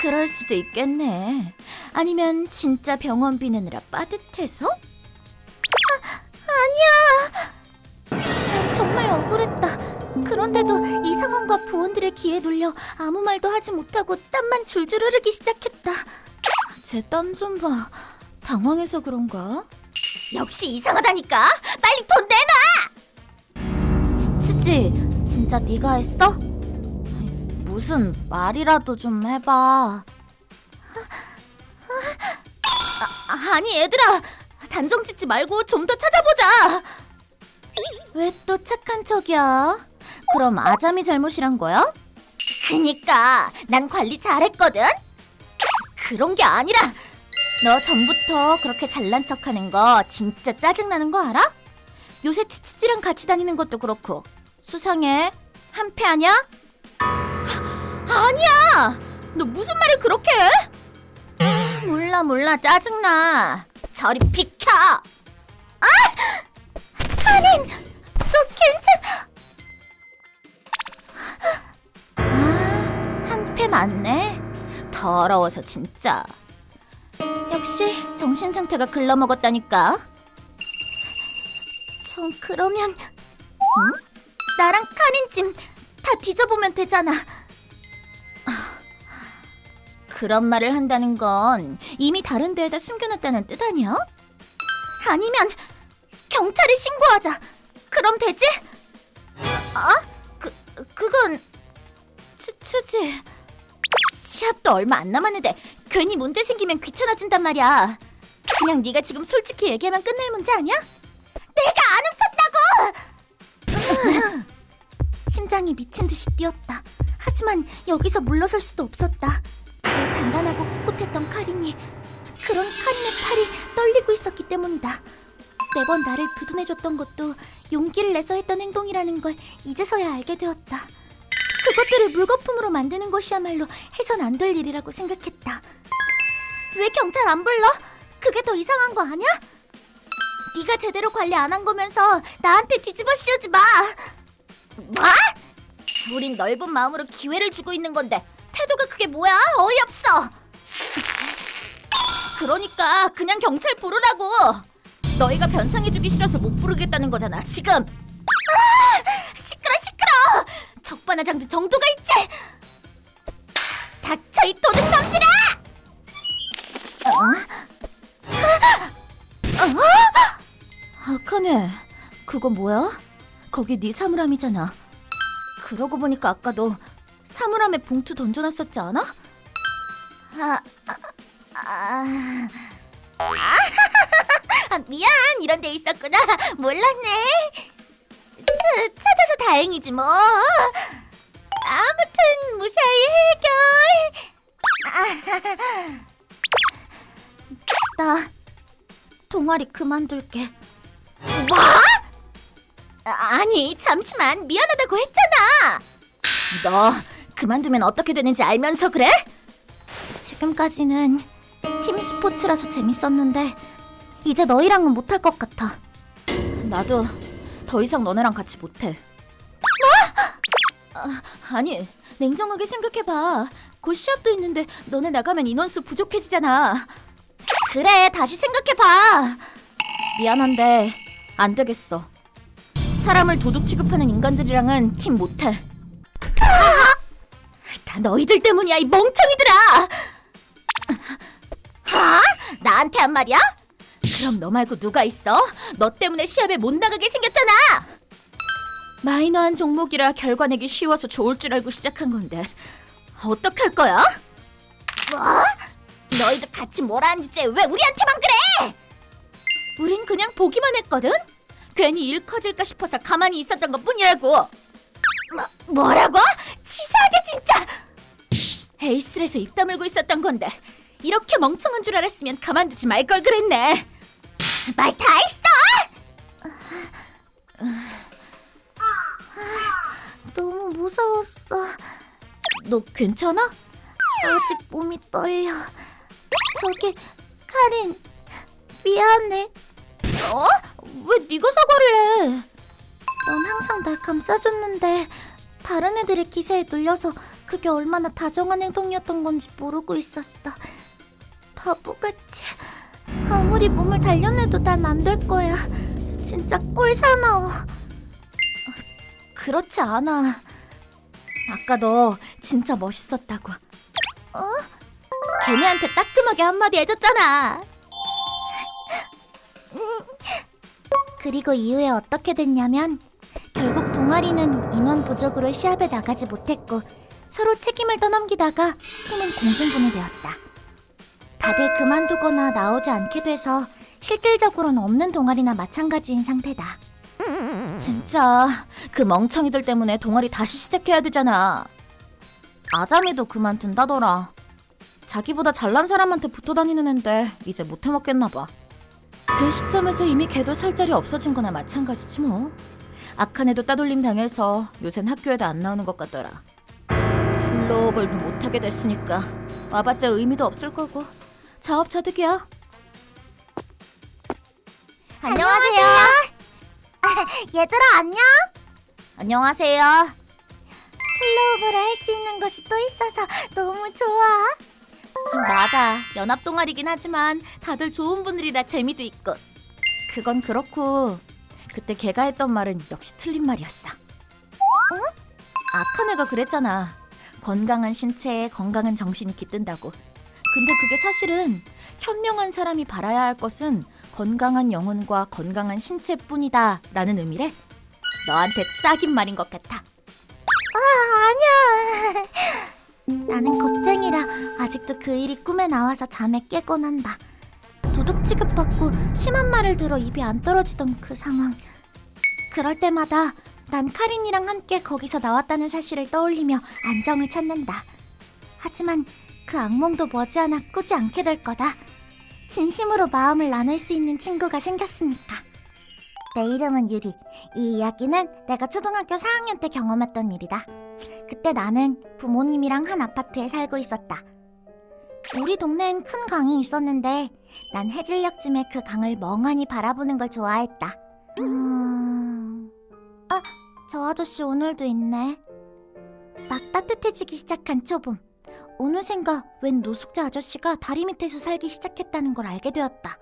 그럴 수도 있겠네. 아니면 진짜 병원비 내느라 빠듯해서? 아니야. 정말 억울했다. 그런데도 이 상황과 부원들의 귀에 눌려 아무 말도 하지 못하고 땀만 줄줄 흐르기 시작했다. 제 땀 좀 봐. 당황해서 그런가? 역시 이상하다니까. 빨리 돈 내놔. 치치지, 진짜 네가 했어? 무슨 말이라도 좀 해봐. 아니 얘들아, 단정 짓지 말고 좀 더 찾아보자. 왜 또 착한 척이야? 그럼 아잠이 잘못이란 거야? 그니까 난 관리 잘했거든. 그런 게 아니라 너 전부터 그렇게 잘난 척하는 거 진짜 짜증나는 거 알아? 요새 치치지랑 같이 다니는 것도 그렇고 수상해. 한패 아냐? 아니야! 너 무슨 말을 그렇게 해? 몰라 짜증나. 저리 비켜! 카린, 너 괜찮아? 한패 맞네. 더러워서 진짜. 역시 정신 상태가 글러먹었다니까. 그러면 나랑 카린 짐 다 뒤져보면 되잖아. 그런 말을 한다는 건 이미 다른 데에다 숨겨놨다는 뜻 아니야? 아니면 경찰에 신고하자. 그럼 되지? 그건 치치지. 시합도 얼마 안 남았는데 괜히 문제 생기면 귀찮아진단 말이야. 그냥 네가 지금 솔직히 얘기하면 끝날 문제 아니야? 내가 안 훔쳤다고! 심장이 미친 듯이 뛰었다. 하지만 여기서 물러설 수도 없었다. 늘 단단하고 꿋꿋했던 카린이, 그런 카린의 팔이 떨리고 있었기 때문이다. 매번 나를 두둔해줬던 것도 용기를 내서 했던 행동이라는 걸 이제서야 알게 되었다. 그것들을 물거품으로 만드는 것이야말로 해선 안 될 일이라고 생각했다. 왜 경찰 안 불러? 그게 더 이상한 거 아니야? 네가 제대로 관리 안 한 거면서 나한테 뒤집어 씌우지 마. 뭐? 우린 넓은 마음으로 기회를 주고 있는 건데 태도가 그게 뭐야? 어이없어. 그러니까 그냥 경찰 부르라고. 너희가 변상해주기 싫어서 못 부르겠다는 거잖아 지금. 시끄러. 적반하장도 정도가 있지. 닥쳐 이 도둑놈들아. 아카네, 그거 뭐야? 거기 네 사물함이잖아. 그러고 보니까 아까 너 사물함에 봉투 던져놨었지 않아? 미안, 이런 데 있었구나. 몰랐네. 찾아서 다행이지 뭐. 아무튼 무사히 해결. 나 동아리 그만둘게. 뭐? 아니 잠시만, 미안하다고 했잖아. 너 그만두면 어떻게 되는지 알면서 그래? 지금까지는 팀 스포츠라서 재밌었는데 이제 너희랑은 못할 것 같아. 나도 더 이상 너네랑 같이 못해. 뭐? 아니 냉정하게 생각해봐. 곧 시합도 있는데 너네 나가면 인원수 부족해지잖아. 그래, 다시 생각해봐. 미안한데 안 되겠어. 사람을 도둑 취급하는 인간들이랑은 팀 못해. 다 너희들 때문이야, 이 멍청이들아. 나한테 한 말이야? 그럼 너 말고 누가 있어? 너 때문에 시합에 못 나가게 생겼잖아. 마이너한 종목이라 결과 내기 쉬워서 좋을 줄 알고 시작한 건데 어떡할 거야? 뭐? 너희도 같이 뭐라는 주제에 왜 우리한테만 그래? 우린 그냥 보기만 했거든? 괜히 일 커질까 싶어서 가만히 있었던 것뿐이라고. 뭐라고? 치사하게 진짜. 에이스에서 입 다물고 있었던 건데 이렇게 멍청한 줄 알았으면 가만두지 말 걸 그랬네. 말 다 했어! 너무 무서웠어. 너 괜찮아? 아직 몸이 떨려. 저기 카린, 미안해. 어? 왜 네가 사과를 해? 넌 항상 날 감싸줬는데 다른 애들의 기세에 눌려서 그게 얼마나 다정한 행동이었던 건지 모르고 있었어. 바보같이. 아무리 몸을 단련해도 난 안 될 거야. 진짜 꼴 사나워. 그렇지 않아. 아까 너 진짜 멋있었다고. 걔네한테 따끔하게 한마디 해줬잖아. 그리고 이후에 어떻게 됐냐면 결국 동아리는 인원 부족으로 시합에 나가지 못했고 서로 책임을 떠넘기다가 팀은 공중분해되었다. 다들 그만두거나 나오지 않게 돼서 실질적으로는 없는 동아리나 마찬가지인 상태다. 진짜 그 멍청이들 때문에 동아리 다시 시작해야 되잖아. 아자미도 그만둔다더라. 자기보다 잘난 사람한테 붙어다니는 앤데 이제 못해 먹겠나 봐. 그 시점에서 이미 걔도 살 자리 없어진 거나 마찬가지지 뭐. 아카네도 따돌림 당해서 요샌 학교에도 안 나오는 것 같더라. 플로어볼도 못하게 됐으니까 와봤자 의미도 없을 거고 자업자득이야. 안녕하세요. 얘들아 안녕. 안녕하세요. 플로어볼을 할 수 있는 것이 또 있어서 너무 좋아. 맞아, 연합 동아리긴 하지만 다들 좋은 분들이라 재미도 있고. 그건 그렇고 그때 걔가 했던 말은 역시 틀린 말이었어. 아카네가 그랬잖아. 건강한 신체에 건강한 정신이 깃든다고. 근데 그게 사실은 현명한 사람이 바라야 할 것은 건강한 영혼과 건강한 신체뿐이다 라는 의미래. 너한테 딱인 말인 것 같아. 아니야. 나는 겁쟁이라 아직도 그 일이 꿈에 나와서 잠에 깨곤 한다. 도둑 취급받고 심한 말을 들어 입이 안 떨어지던 그 상황. 그럴 때마다 난 카린이랑 함께 거기서 나왔다는 사실을 떠올리며 안정을 찾는다. 하지만 그 악몽도 머지않아 꾸지 않게 될 거다. 진심으로 마음을 나눌 수 있는 친구가 생겼으니까. 내 이름은 유리. 이 이야기는 내가 초등학교 4학년 때 경험했던 일이다. 그때 나는 부모님이랑 한 아파트에 살고 있었다. 우리 동네엔 큰 강이 있었는데 난 해질녘쯤에 그 강을 멍하니 바라보는 걸 좋아했다. 아, 저 아저씨 오늘도 있네. 막 따뜻해지기 시작한 초봄. 어느샌가 웬 노숙자 아저씨가 다리 밑에서 살기 시작했다는 걸 알게 되었다.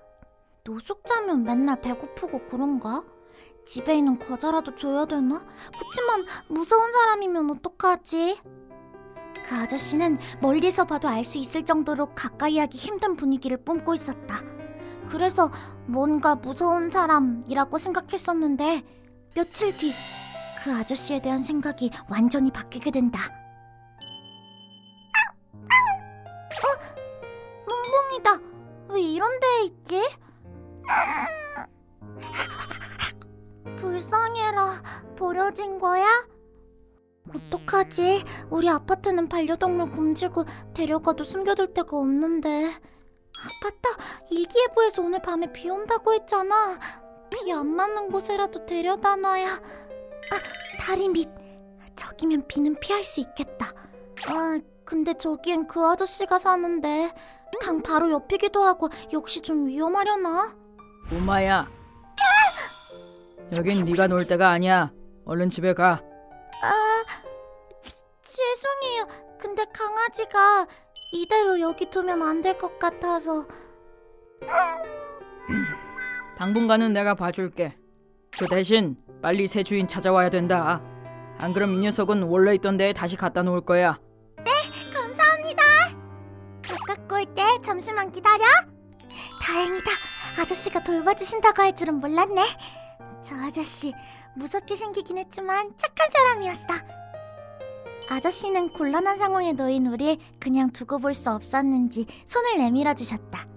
노숙자면 맨날 배고프고 그런가? 집에 있는 과자라도 줘야 되나? 그치만 무서운 사람이면 어떡하지? 그 아저씨는 멀리서 봐도 알 수 있을 정도로 가까이 하기 힘든 분위기를 뿜고 있었다. 그래서 뭔가 무서운 사람이라고 생각했었는데 며칠 뒤 그 아저씨에 대한 생각이 완전히 바뀌게 된다. 멍멍이다. 왜 이런 데에 있지? 불쌍해라. 버려진 거야? 어떡하지? 우리 아파트는 반려동물 금지고 데려가도 숨겨둘 데가 없는데. 아, 맞다. 일기예보에서 오늘 밤에 비 온다고 했잖아. 비 안 맞는 곳에라도 데려다 놔야. 아, 다리 밑. 저기면 비는 피할 수 있겠다. 아, 근데 저기엔 그 아저씨가 사는데 강 바로 옆이기도 하고 역시 좀 위험하려나? 꼬마야. 여긴 네가 놀 데가 아니야. 얼른 집에 가. 아, 죄송해요. 근데 강아지가 이대로 여기 두면 안 될 것 같아서. 당분간은 내가 봐줄게. 그 대신 빨리 새 주인 찾아와야 된다. 안 그럼 이 녀석은 원래 있던 데에 다시 갖다 놓을 거야. 감사합니다. 바깥 올게. 잠시만 기다려. 다행이다. 아저씨가 돌봐주신다고 할 줄은 몰랐네. 저 아저씨 무섭게 생기긴 했지만 착한 사람이었어. 아저씨는 곤란한 상황에 놓인 우릴 그냥 두고 볼 수 없었는지 손을 내밀어 주셨다.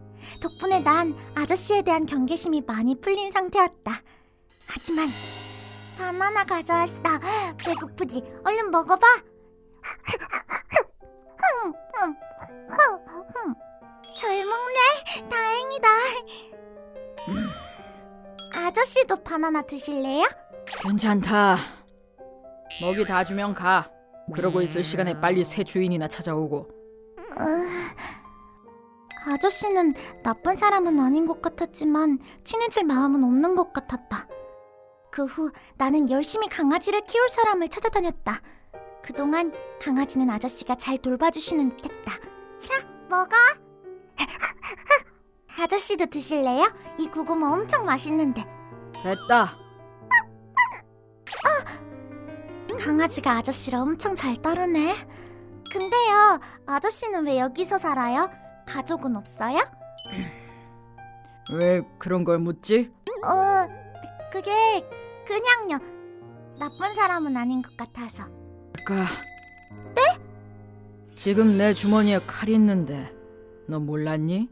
덕분에 난 아저씨에 대한 경계심이 많이 풀린 상태였다. 하지만 바나나 가져왔어. 배고프지? 얼른 먹어봐. 잘 먹네. 다행이다. 아저씨도 바나나 드실래요? 괜찮다. 먹이 다 주면 가. 그러고 있을 시간에 빨리 새 주인이나 찾아오고. 아저씨는 나쁜 사람은 아닌 것 같았지만 친해질 마음은 없는 것 같았다. 그 후 나는 열심히 강아지를 키울 사람을 찾아다녔다. 그동안 강아지는 아저씨가 잘 돌봐주시는 듯했다. 자, 먹어. 아저씨도 드실래요? 이 고구마 엄청 맛있는데. 됐다. 강아지가 아저씨를 엄청 잘 따르네. 근데요, 아저씨는 왜 여기서 살아요? 가족은 없어요? 왜 그런 걸 묻지? 그게 그냥요. 나쁜 사람은 아닌 것 같아서. 네? 지금 내 주머니에 칼이 있는데 너 몰랐니?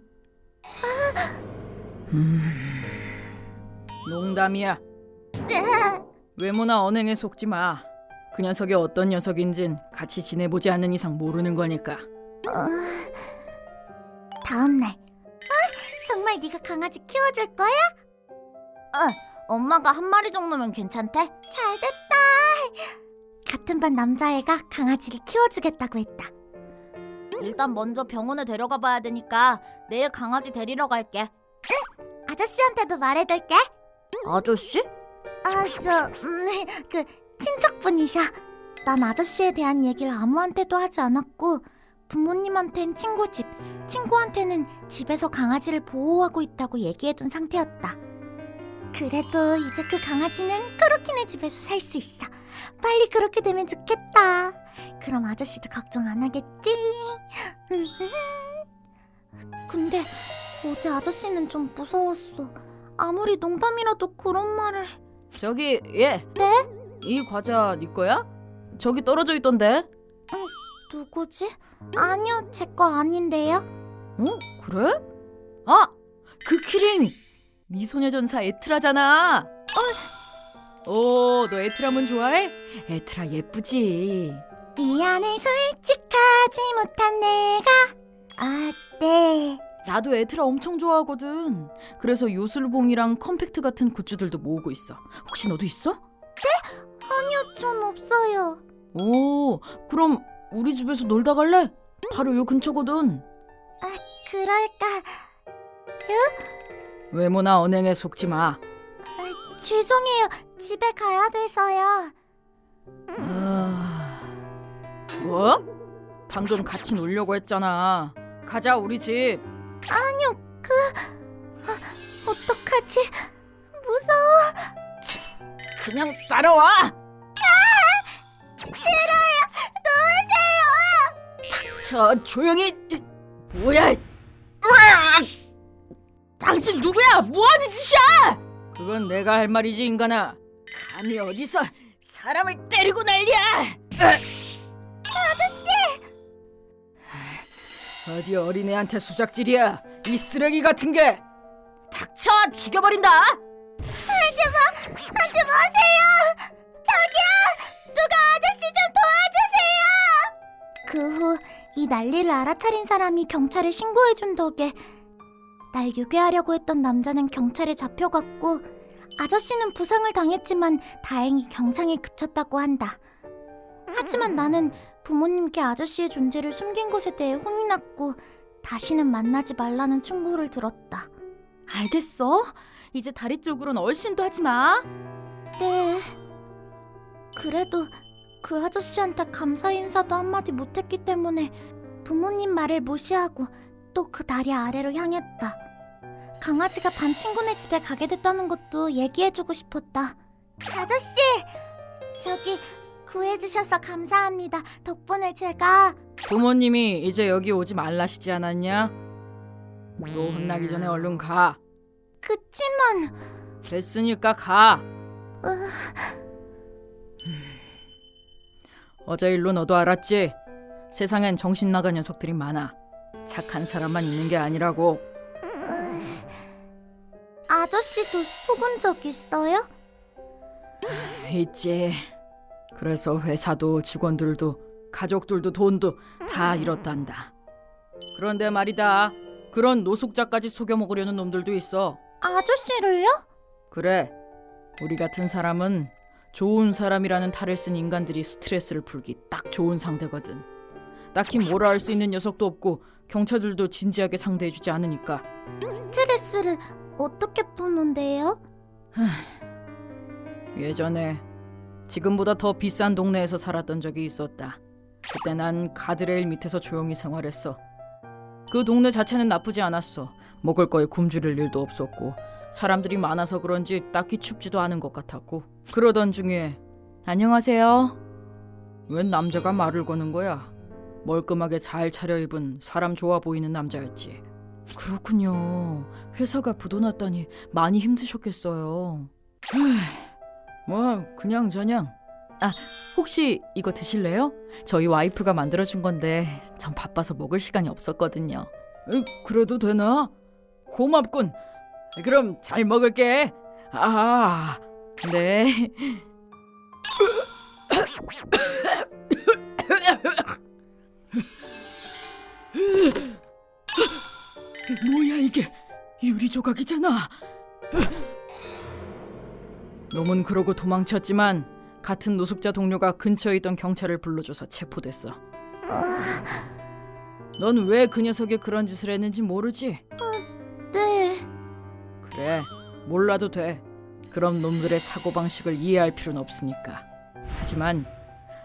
농담이야. 외모나 언행에 속지 마. 그 녀석이 어떤 녀석인진 같이 지내보지 않는 이상 모르는 거니까. 다음날. 정말 네가 강아지 키워줄 거야? 엄마가 한 마리 정도면 괜찮대? 잘됐다. 같은 반 남자애가 강아지를 키워주겠다고 했다. 일단 먼저 병원에 데려가 봐야 되니까 내일 강아지 데리러 갈게. 응, 아저씨한테도 말해둘게. 아저씨? 그 친척분이셔. 난 아저씨에 대한 얘기를 아무한테도 하지 않았고 부모님한텐 친구 집, 친구한테는 집에서 강아지를 보호하고 있다고 얘기해둔 상태였다. 그래도 이제 그 강아지는 크로키네 집에서 살 수 있어. 빨리 그렇게 되면 좋겠다. 그럼 아저씨도 걱정 안 하겠지? 근데 어제 아저씨는 좀 무서웠어. 아무리 농담이라도 그런 말을. 저기 얘. 네? 이 과자 네 거야? 저기 떨어져 있던데. 누구지? 아니요, 제 거 아닌데요. 어? 그래? 아! 그 키링! 미소녀 전사 에트라잖아. 오, 너 에트라문 좋아해? 에트라 예쁘지? 미안해, 솔직하지 못한 내가. 아, 네. 나도 에트라 엄청 좋아하거든. 그래서 요술봉이랑 컴팩트 같은 굿즈들도 모으고 있어. 혹시 너도 있어? 아니요, 전 없어요. 오, 그럼 우리 집에서 놀다 갈래? 바로 요 근처거든. 그럴까? 외모나 언행에 속지 마. 죄송해요. 집에 가야 돼서요. 뭐? 방금 같이 놀려고 했잖아. 가자, 우리 집. 아니요, 어떡하지? 무서워. 그냥 따라와. 싫어요. 놓으세요. 저 조용히. 뭐야? 으악! 당신 누구야? 뭐하는 짓이야? 그건 내가 할 말이지, 인간아. 감히 어디서 사람을 때리고 난리야? 아저씨! 어디 어린애한테 수작질이야? 이 쓰레기 같은 게. 닥쳐, 죽여버린다. 하지 마세요. 저기요. 누가 아저씨 좀 도와주세요. 그 후 이 난리를 알아차린 사람이 경찰에 신고해준 덕에 날 유괴하려고 했던 남자는 경찰에 잡혀갔고 아저씨는 부상을 당했지만 다행히 경상에 그쳤다고 한다. 하지만 나는 부모님께 아저씨의 존재를 숨긴 것에 대해 혼이 났고 다시는 만나지 말라는 충고를 들었다. 알겠어. 이제 다리 쪽으로는 얼씬도 하지 마. 네. 그래도 그 아저씨한테 감사 인사도 한마디 못했기 때문에 부모님 말을 무시하고 또 그 다리 아래로 향했다. 강아지가 반 친구네 집에 가게 됐다는 것도 얘기해주고 싶었다. 아저씨! 저기 구해주셔서 감사합니다. 덕분에 제가... 부모님이 이제 여기 오지 말라시지 않았냐? 또 혼나기 전에 얼른 가. 그치만... 됐으니까 가. 어제 일로 너도 알았지? 세상엔 정신 나간 녀석들이 많아. 착한 사람만 있는 게 아니라고. 아저씨도 속은 적 있어요? 있지. 그래서 회사도 직원들도 가족들도 돈도 다 잃었단다. 그런데 말이다. 그런 노숙자까지 속여먹으려는 놈들도 있어. 아저씨를요? 그래. 우리 같은 사람은 좋은 사람이라는 탈을 쓴 인간들이 스트레스를 풀기 딱 좋은 상대거든. 딱히 뭐라 할 수 있는 녀석도 없고 경찰들도 진지하게 상대해주지 않으니까. 스트레스를 어떻게 푸는데요? 예전에 지금보다 더 비싼 동네에서 살았던 적이 있었다. 그때 난 가드레일 밑에서 조용히 생활했어. 그 동네 자체는 나쁘지 않았어. 먹을 거에 굶주릴 일도 없었고 사람들이 많아서 그런지 딱히 춥지도 않은 것 같았고. 그러던 중에 안녕하세요. 웬 남자가 말을 거는 거야. 멀끔하게 잘 차려입은 사람 좋아 보이는 남자였지. 그렇군요. 회사가 부도났다니 많이 힘드셨겠어요. 뭐 그냥저냥. 아, 혹시 이거 드실래요? 저희 와이프가 만들어준 건데 전 바빠서 먹을 시간이 없었거든요. 그래도 되나? 고맙군. 그럼 잘 먹을게. 아, 네. 뭐야 이게? 유리 조각이잖아. 놈은 그러고 도망쳤지만 같은 노숙자 동료가 근처에 있던 경찰을 불러줘서 체포됐어. 넌 왜 그 녀석이 그런 짓을 했는지 모르지? 네. 그래, 몰라도 돼. 그런 놈들의 사고방식을 이해할 필요는 없으니까. 하지만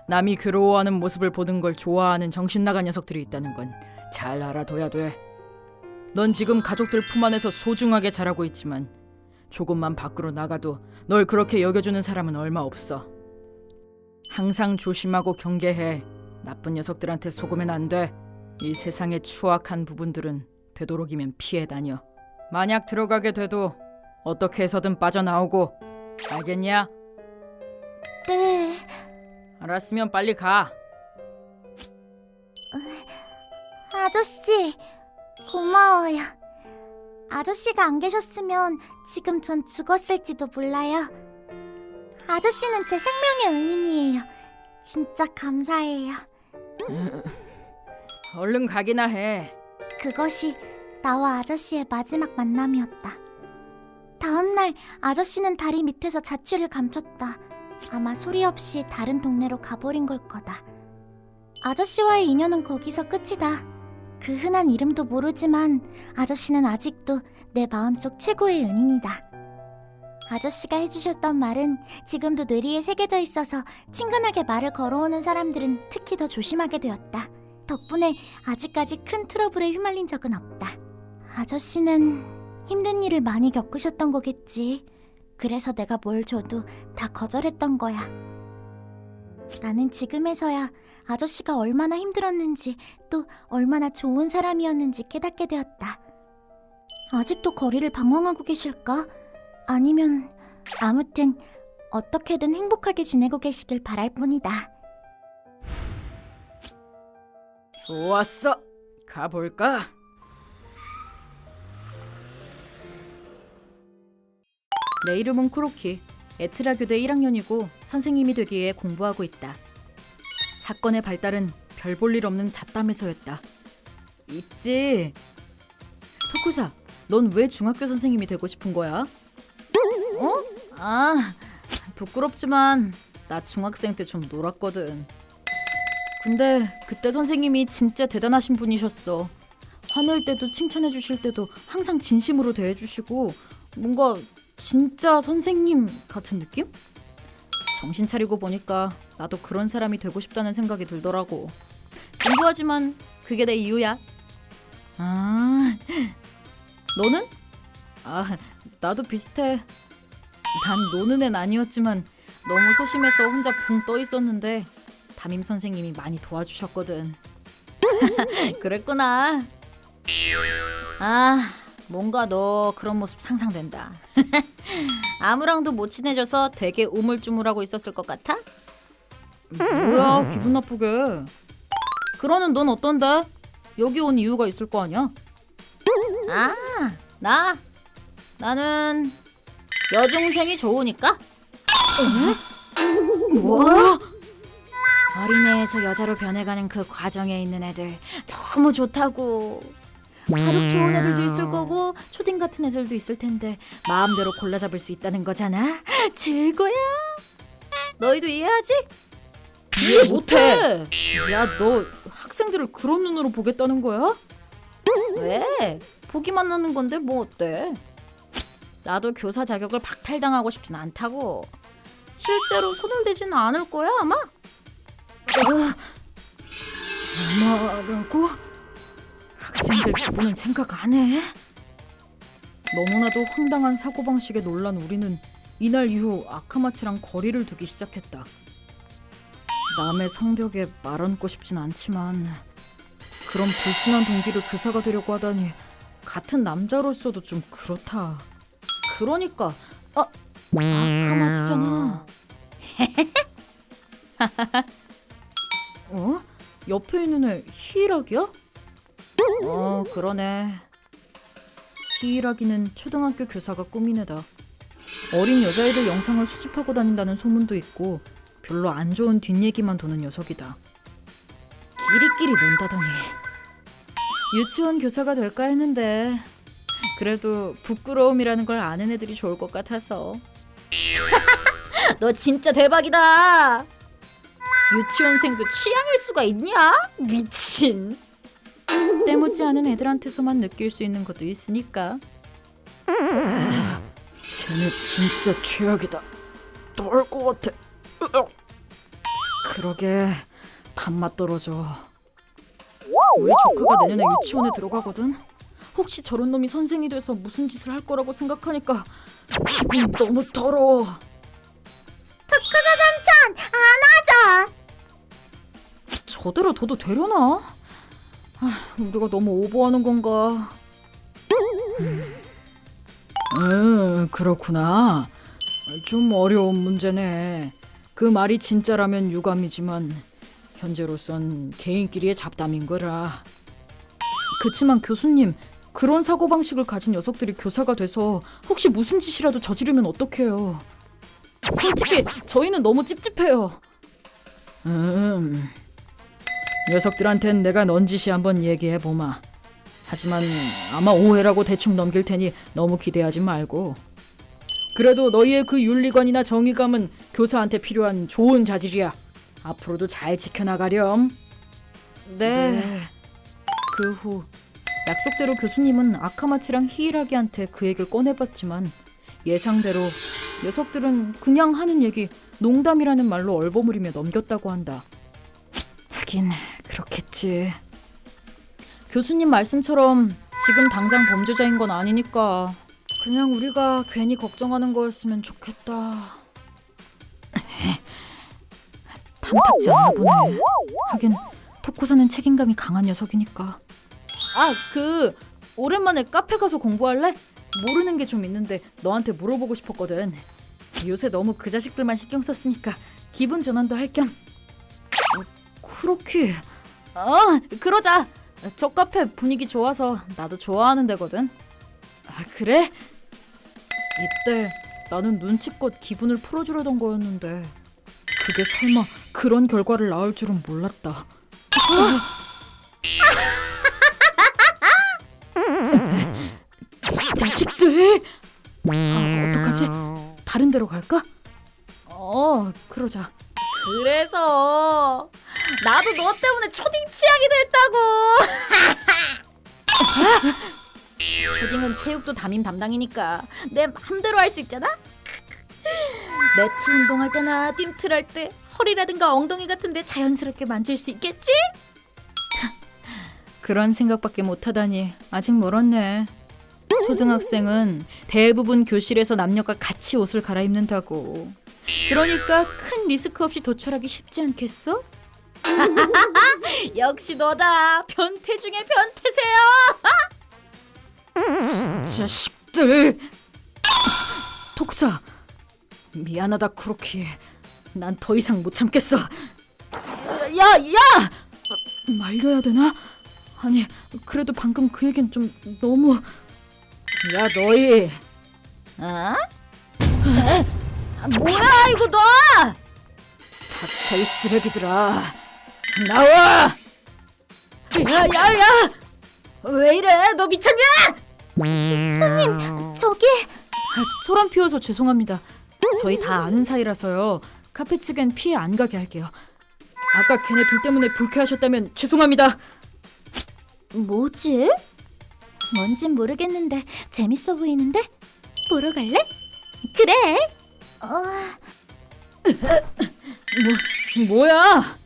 남이 괴로워하는 모습을 보는 걸 좋아하는 정신나간 녀석들이 있다는 건 잘 알아둬야 돼. 넌 지금 가족들 품 안에서 소중하게 자라고 있지만 조금만 밖으로 나가도 널 그렇게 여겨주는 사람은 얼마 없어. 항상 조심하고 경계해. 나쁜 녀석들한테 속으면 안 돼. 이 세상의 추악한 부분들은 되도록이면 피해 다녀. 만약 들어가게 돼도 어떻게 해서든 빠져나오고. 알겠냐? 네. 알았으면 빨리 가. 아저씨, 고마워요. 아저씨가 안 계셨으면 지금 전 죽었을지도 몰라요. 아저씨는 제 생명의 은인이에요. 진짜 감사해요. 얼른 가기나 해. 그것이 나와 아저씨의 마지막 만남이었다. 다음날 아저씨는 다리 밑에서 자취를 감췄다. 아마 소리 없이 다른 동네로 가버린 걸 거다. 아저씨와의 인연은 거기서 끝이다. 그 흔한 이름도 모르지만 아저씨는 아직도 내 마음속 최고의 은인이다. 아저씨가 해주셨던 말은 지금도 뇌리에 새겨져 있어서 친근하게 말을 걸어오는 사람들은 특히 더 조심하게 되었다. 덕분에 아직까지 큰 트러블에 휘말린 적은 없다. 아저씨는 힘든 일을 많이 겪으셨던 거겠지. 그래서 내가 뭘 줘도 다 거절했던 거야. 나는 지금에서야 아저씨가 얼마나 힘들었는지 또 얼마나 좋은 사람이었는지 깨닫게 되었다. 아직도 거리를 방황하고 계실까? 아니면 아무튼 어떻게든 행복하게 지내고 계시길 바랄 뿐이다. 좋았어. 가볼까? 내 이름은 쿠로키. 에트라 교대 1학년이고 선생님이 되기 위해 공부하고 있다. 사건의 발달은 별 볼 일 없는 잡담에서였다. 있지. 토쿠사, 넌 왜 중학교 선생님이 되고 싶은 거야? 부끄럽지만 나 중학생 때 좀 놀았거든. 근데 그때 선생님이 진짜 대단하신 분이셨어. 화낼 때도 칭찬해 주실 때도 항상 진심으로 대해 주시고 뭔가 진짜 선생님 같은 느낌? 정신 차리고 보니까 나도 그런 사람이 되고 싶다는 생각이 들더라고. 진부하지만 그게 내 이유야. 너는? 나도 비슷해. 난 노는 애는 아니었지만 너무 소심해서 혼자 붕 떠 있었는데 담임 선생님이 많이 도와주셨거든. 그랬구나. 뭔가 너 그런 모습 상상된다. 아무랑도 못 친해져서 되게 우물쭈물하고 있었을 것 같아? 뭐야, 기분 나쁘게. 그러는 넌 어떤데? 여기 온 이유가 있을 거 아니야? 나는 여중생이 좋으니까. 뭐? 어린애에서 여자로 변해가는 그 과정에 있는 애들 너무 좋다고. 가족 좋은 애들도 있을 거고 초딩 같은 애들도 있을 텐데 마음대로 골라 잡을 수 있다는 거잖아. 최고야. 너희도 이해하지? 이해 못해. 야, 너 학생들을 그런 눈으로 보겠다는 거야? 왜? 보기만 하는 건데 뭐 어때? 나도 교사 자격을 박탈당하고 싶진 않다고. 실제로 손을 대지는 않을 거야 아마? 뭐라고? 학생들 기분은 생각 안 해? 너무나도 황당한 사고방식에 놀란 우리는 이날 이후 아카마츠랑 거리를 두기 시작했다. 남의 성벽에 말 얹고 싶진 않지만 그런 불순한 동기를 교사가 되려고 하다니 같은 남자로서도 좀 그렇다. 그러니까 아카마츠잖아. 옆에 있는 애 히이라기야? 그러네. 히이라기는 초등학교 교사가 꾸민 애다. 어린 여자애들 영상을 수집하고 다닌다는 소문도 있고 별로 안 좋은 뒷얘기만 도는 녀석이다. 끼리끼리 논다더니. 유치원 교사가 될까 했는데 그래도 부끄러움이라는 걸 아는 애들이 좋을 것 같아서. 너 진짜 대박이다. 유치원생도 취향일 수가 있냐? 미친. 때묻지 않은 애들한테서만 느낄 수 있는 것도 있으니까. 쟤네 진짜 최악이다. 또 할 것 같아. 그러게 밥맛 떨어져. 우리 조카가 내년에 유치원에 들어가거든. 혹시 저런 놈이 선생이 돼서 무슨 짓을 할 거라고 생각하니까 기분이 너무 더러워. 토쿠사 삼촌 안아줘. 저대로 둬도 되려나? 우리가 너무 오버하는 건가? 그렇구나. 좀 어려운 문제네. 그 말이 진짜라면 유감이지만 현재로선 개인끼리의 잡담인 거라. 그치만 교수님, 그런 사고방식을 가진 녀석들이 교사가 돼서 혹시 무슨 짓이라도 저지르면 어떡해요. 솔직히 저희는 너무 찝찝해요. 녀석들한텐 내가 넌지시 한번 얘기해보마. 하지만 아마 오해라고 대충 넘길 테니 너무 기대하지 말고. 그래도 너희의 그 윤리관이나 정의감은 교사한테 필요한 좋은 자질이야. 앞으로도 잘 지켜나가렴. 네. 그 후 약속대로 교수님은 아카마츠랑 히이라기한테 그 얘기를 꺼내봤지만 예상대로 녀석들은 그냥 하는 얘기 농담이라는 말로 얼버무리며 넘겼다고 한다. 하긴 그렇겠지. 교수님 말씀처럼 지금 당장 범죄자인 건 아니니까 그냥 우리가 괜히 걱정하는 거였으면 좋겠다. 탐탁지 않나 보네. 하긴 토쿠사는 책임감이 강한 녀석이니까. 오랜만에 카페 가서 공부할래? 모르는 게 좀 있는데 너한테 물어보고 싶었거든. 요새 너무 그 자식들만 신경 썼으니까 기분 전환도 할 겸. 그렇게. 그러자. 저 카페 분위기 좋아서 나도 좋아하는 데거든. 그래? 이때 나는 눈치껏 기분을 풀어주려던 거였는데 그게 설마 그런 결과를 낳을 줄은 몰랐다. 자식들! 어떡하지? 다른 데로 갈까? 그러자. 그래서 나도 너 때문에 초딩 취향이 됐다고. 초딩은 체육도 담임 담당이니까 내 맘대로 할 수 있잖아. 매트 운동할 때나 뜀틀 할 때 허리라든가 엉덩이 같은데 자연스럽게 만질 수 있겠지? 그런 생각밖에 못하다니 아직 멀었네. 초등학생은 대부분 교실에서 남녀가 같이 옷을 갈아입는다고. 그러니까 큰 리스크 없이 도철하기 쉽지 않겠어? 역시 너다. 변태 중에 변태세요. 자식들! 토쿠사, 미안하다 쿠로키. 난 더 이상 못 참겠어. 야! 말려야 되나? 아니, 그래도 방금 그 얘긴 좀 너무... 야, 너희! 뭐야 이거 너? 자체 쓰레기들아, 나와! 야! 왜 이래? 너 미쳤냐? 손님, 저기 소란 피워서 죄송합니다. 저희 다 아는 사이라서요. 카페 측엔 피해 안 가게 할게요. 아까 걔네 둘 때문에 불쾌하셨다면 죄송합니다. 뭐지? 뭔진 모르겠는데 재밌어 보이는데? 보러 갈래? 그래. 뭐야?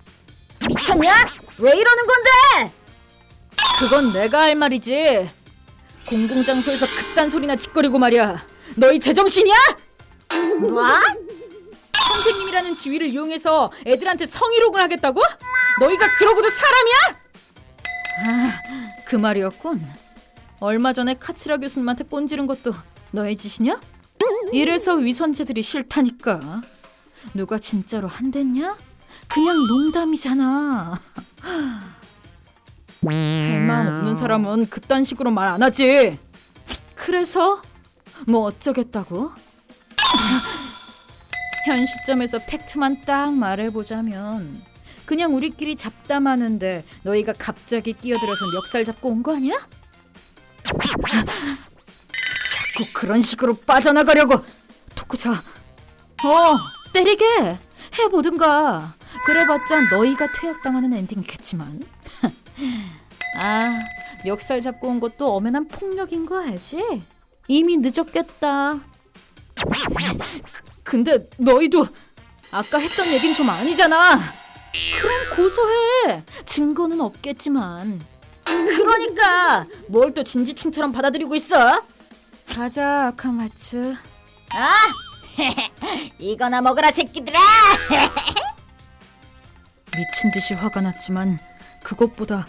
미쳤냐? 왜 이러는 건데? 그건 내가 할 말이지. 공공장소에서 그딴 소리나 짓거리고 말이야. 너희 제정신이야? 뭐? 선생님이라는 지위를 이용해서 애들한테 성희롱을 하겠다고? 너희가 그러고도 사람이야? 그 말이었군. 얼마 전에 카츠라 교수님한테 꼰지른 것도 너의 짓이냐? 이래서 위선자들이 싫다니까. 누가 진짜로 한댔냐? 그냥 농담이잖아. 할 마음 없는 사람은 그딴 식으로 말 안 하지. 그래서 뭐 어쩌겠다고? 현 시점에서 팩트만 딱 말해보자면 그냥 우리끼리 잡담하는데 너희가 갑자기 끼어들어서 멱살 잡고 온 거 아니야? 자꾸 그런 식으로 빠져나가려고. 토쿠사, 때리게 해보든가. 그래봤자 너희가 퇴학당하는 엔딩이겠지만. 멱살 잡고 온 것도 엄연한 폭력인 거 알지? 이미 늦었겠다. 근데 너희도 아까 했던 얘긴 좀 아니잖아. 그럼 고소해. 증거는 없겠지만. 그러니까 뭘 또 진지충처럼 받아들이고 있어? 가자, 아카마츠. 이거나 먹으라 새끼들아. 미친 듯이 화가 났지만 그것보다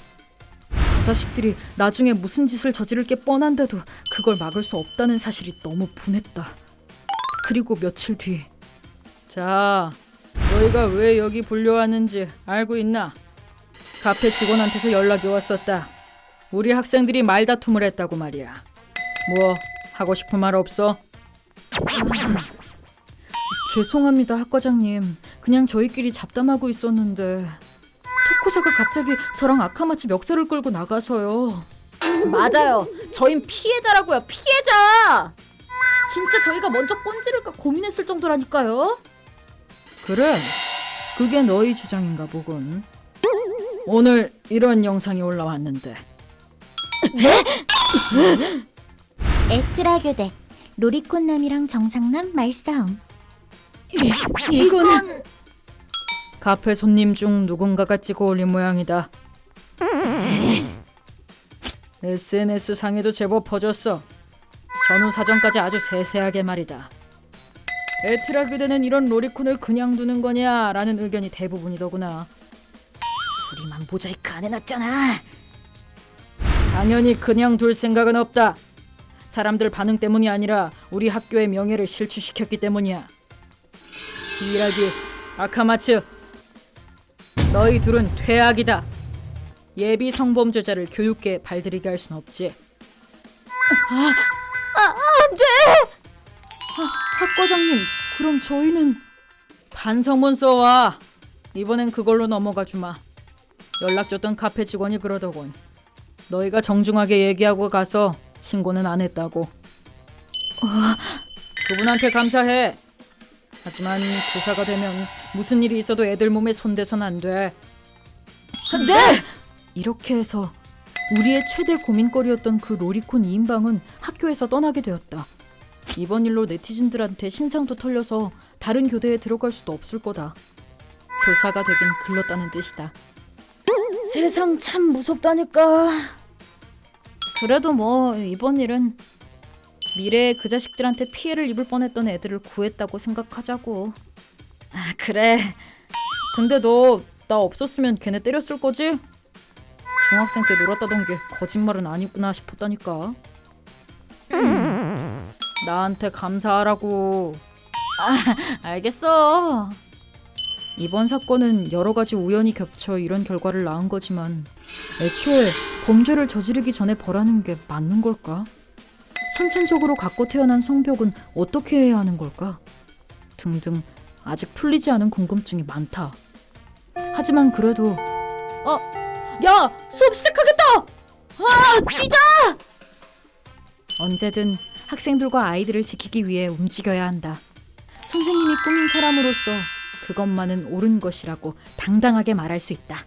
저 자식들이 나중에 무슨 짓을 저지를 게 뻔한데도 그걸 막을 수 없다는 사실이 너무 분했다. 그리고 며칠 뒤. 자, 너희가 왜 여기 불려왔는지 알고 있나? 카페 직원한테서 연락이 왔었다. 우리 학생들이 말다툼을 했다고 말이야. 뭐 하고 싶은 말 없어? 죄송합니다, 학과장님. 그냥 저희끼리 잡담하고 있었는데 토코사가 갑자기 저랑 아카마치 멱살을 끌고 나가서요. 맞아요. 저흰 피해자라고요. 피해자. 진짜 저희가 먼저 꼰지를까 고민했을 정도라니까요. 그래. 그게 너희 주장인가 보군. 오늘 이런 영상이 올라왔는데. 에트라교대 로리콘남이랑 정상남 말싸움. 이건 카페 손님 중 누군가가 찍어 올린 모양이다. SNS 상에도 제법 퍼졌어. 전후 사정까지 아주 세세하게 말이다. 에트라 교대는 이런 로리콘을 그냥 두는 거냐라는 의견이 대부분이더구나. 우리만 모자이크 안 해놨잖아. 당연히 그냥 둘 생각은 없다. 사람들 반응 때문이 아니라 우리 학교의 명예를 실추시켰기 때문이야. 히라기, 아카마츠, 너희 둘은 퇴학이다. 예비 성범죄자를 교육계에 발들이게 할 순 없지. 안 돼! 학과장님, 그럼 저희는 반성문 써와. 이번엔 그걸로 넘어가 주마. 연락 줬던 카페 직원이 그러더군. 너희가 정중하게 얘기하고 가서 신고는 안 했다고. 그분한테 감사해. 하지만 교사가 되면 무슨 일이 있어도 애들 몸에 손대선 안 돼. 네! 이렇게 해서 우리의 최대 고민거리였던 그 로리콘 2인방은 학교에서 떠나게 되었다. 이번 일로 네티즌들한테 신상도 털려서 다른 교대에 들어갈 수도 없을 거다. 교사가 되긴 글렀다는 뜻이다. 세상 참 무섭다니까. 그래도 뭐 이번 일은 미래에 그 자식들한테 피해를 입을 뻔했던 애들을 구했다고 생각하자고. 아 그래. 근데 너 나 없었으면 걔네 때렸을 거지? 중학생 때 놀았다던 게 거짓말은 아니구나 싶었다니까. 나한테 감사하라고. 알겠어. 이번 사건은 여러 가지 우연이 겹쳐 이런 결과를 낳은 거지만 애초에 범죄를 저지르기 전에 벌하는 게 맞는 걸까? 선천적으로 갖고 태어난 성벽은 어떻게 해야 하는 걸까? 등등 아직 풀리지 않은 궁금증이 많다. 하지만 그래도 야! 수업 시작하겠다! 뛰자! 언제든 학생들과 아이들을 지키기 위해 움직여야 한다. 선생님이 꾸민 사람으로서 그것만은 옳은 것이라고 당당하게 말할 수 있다.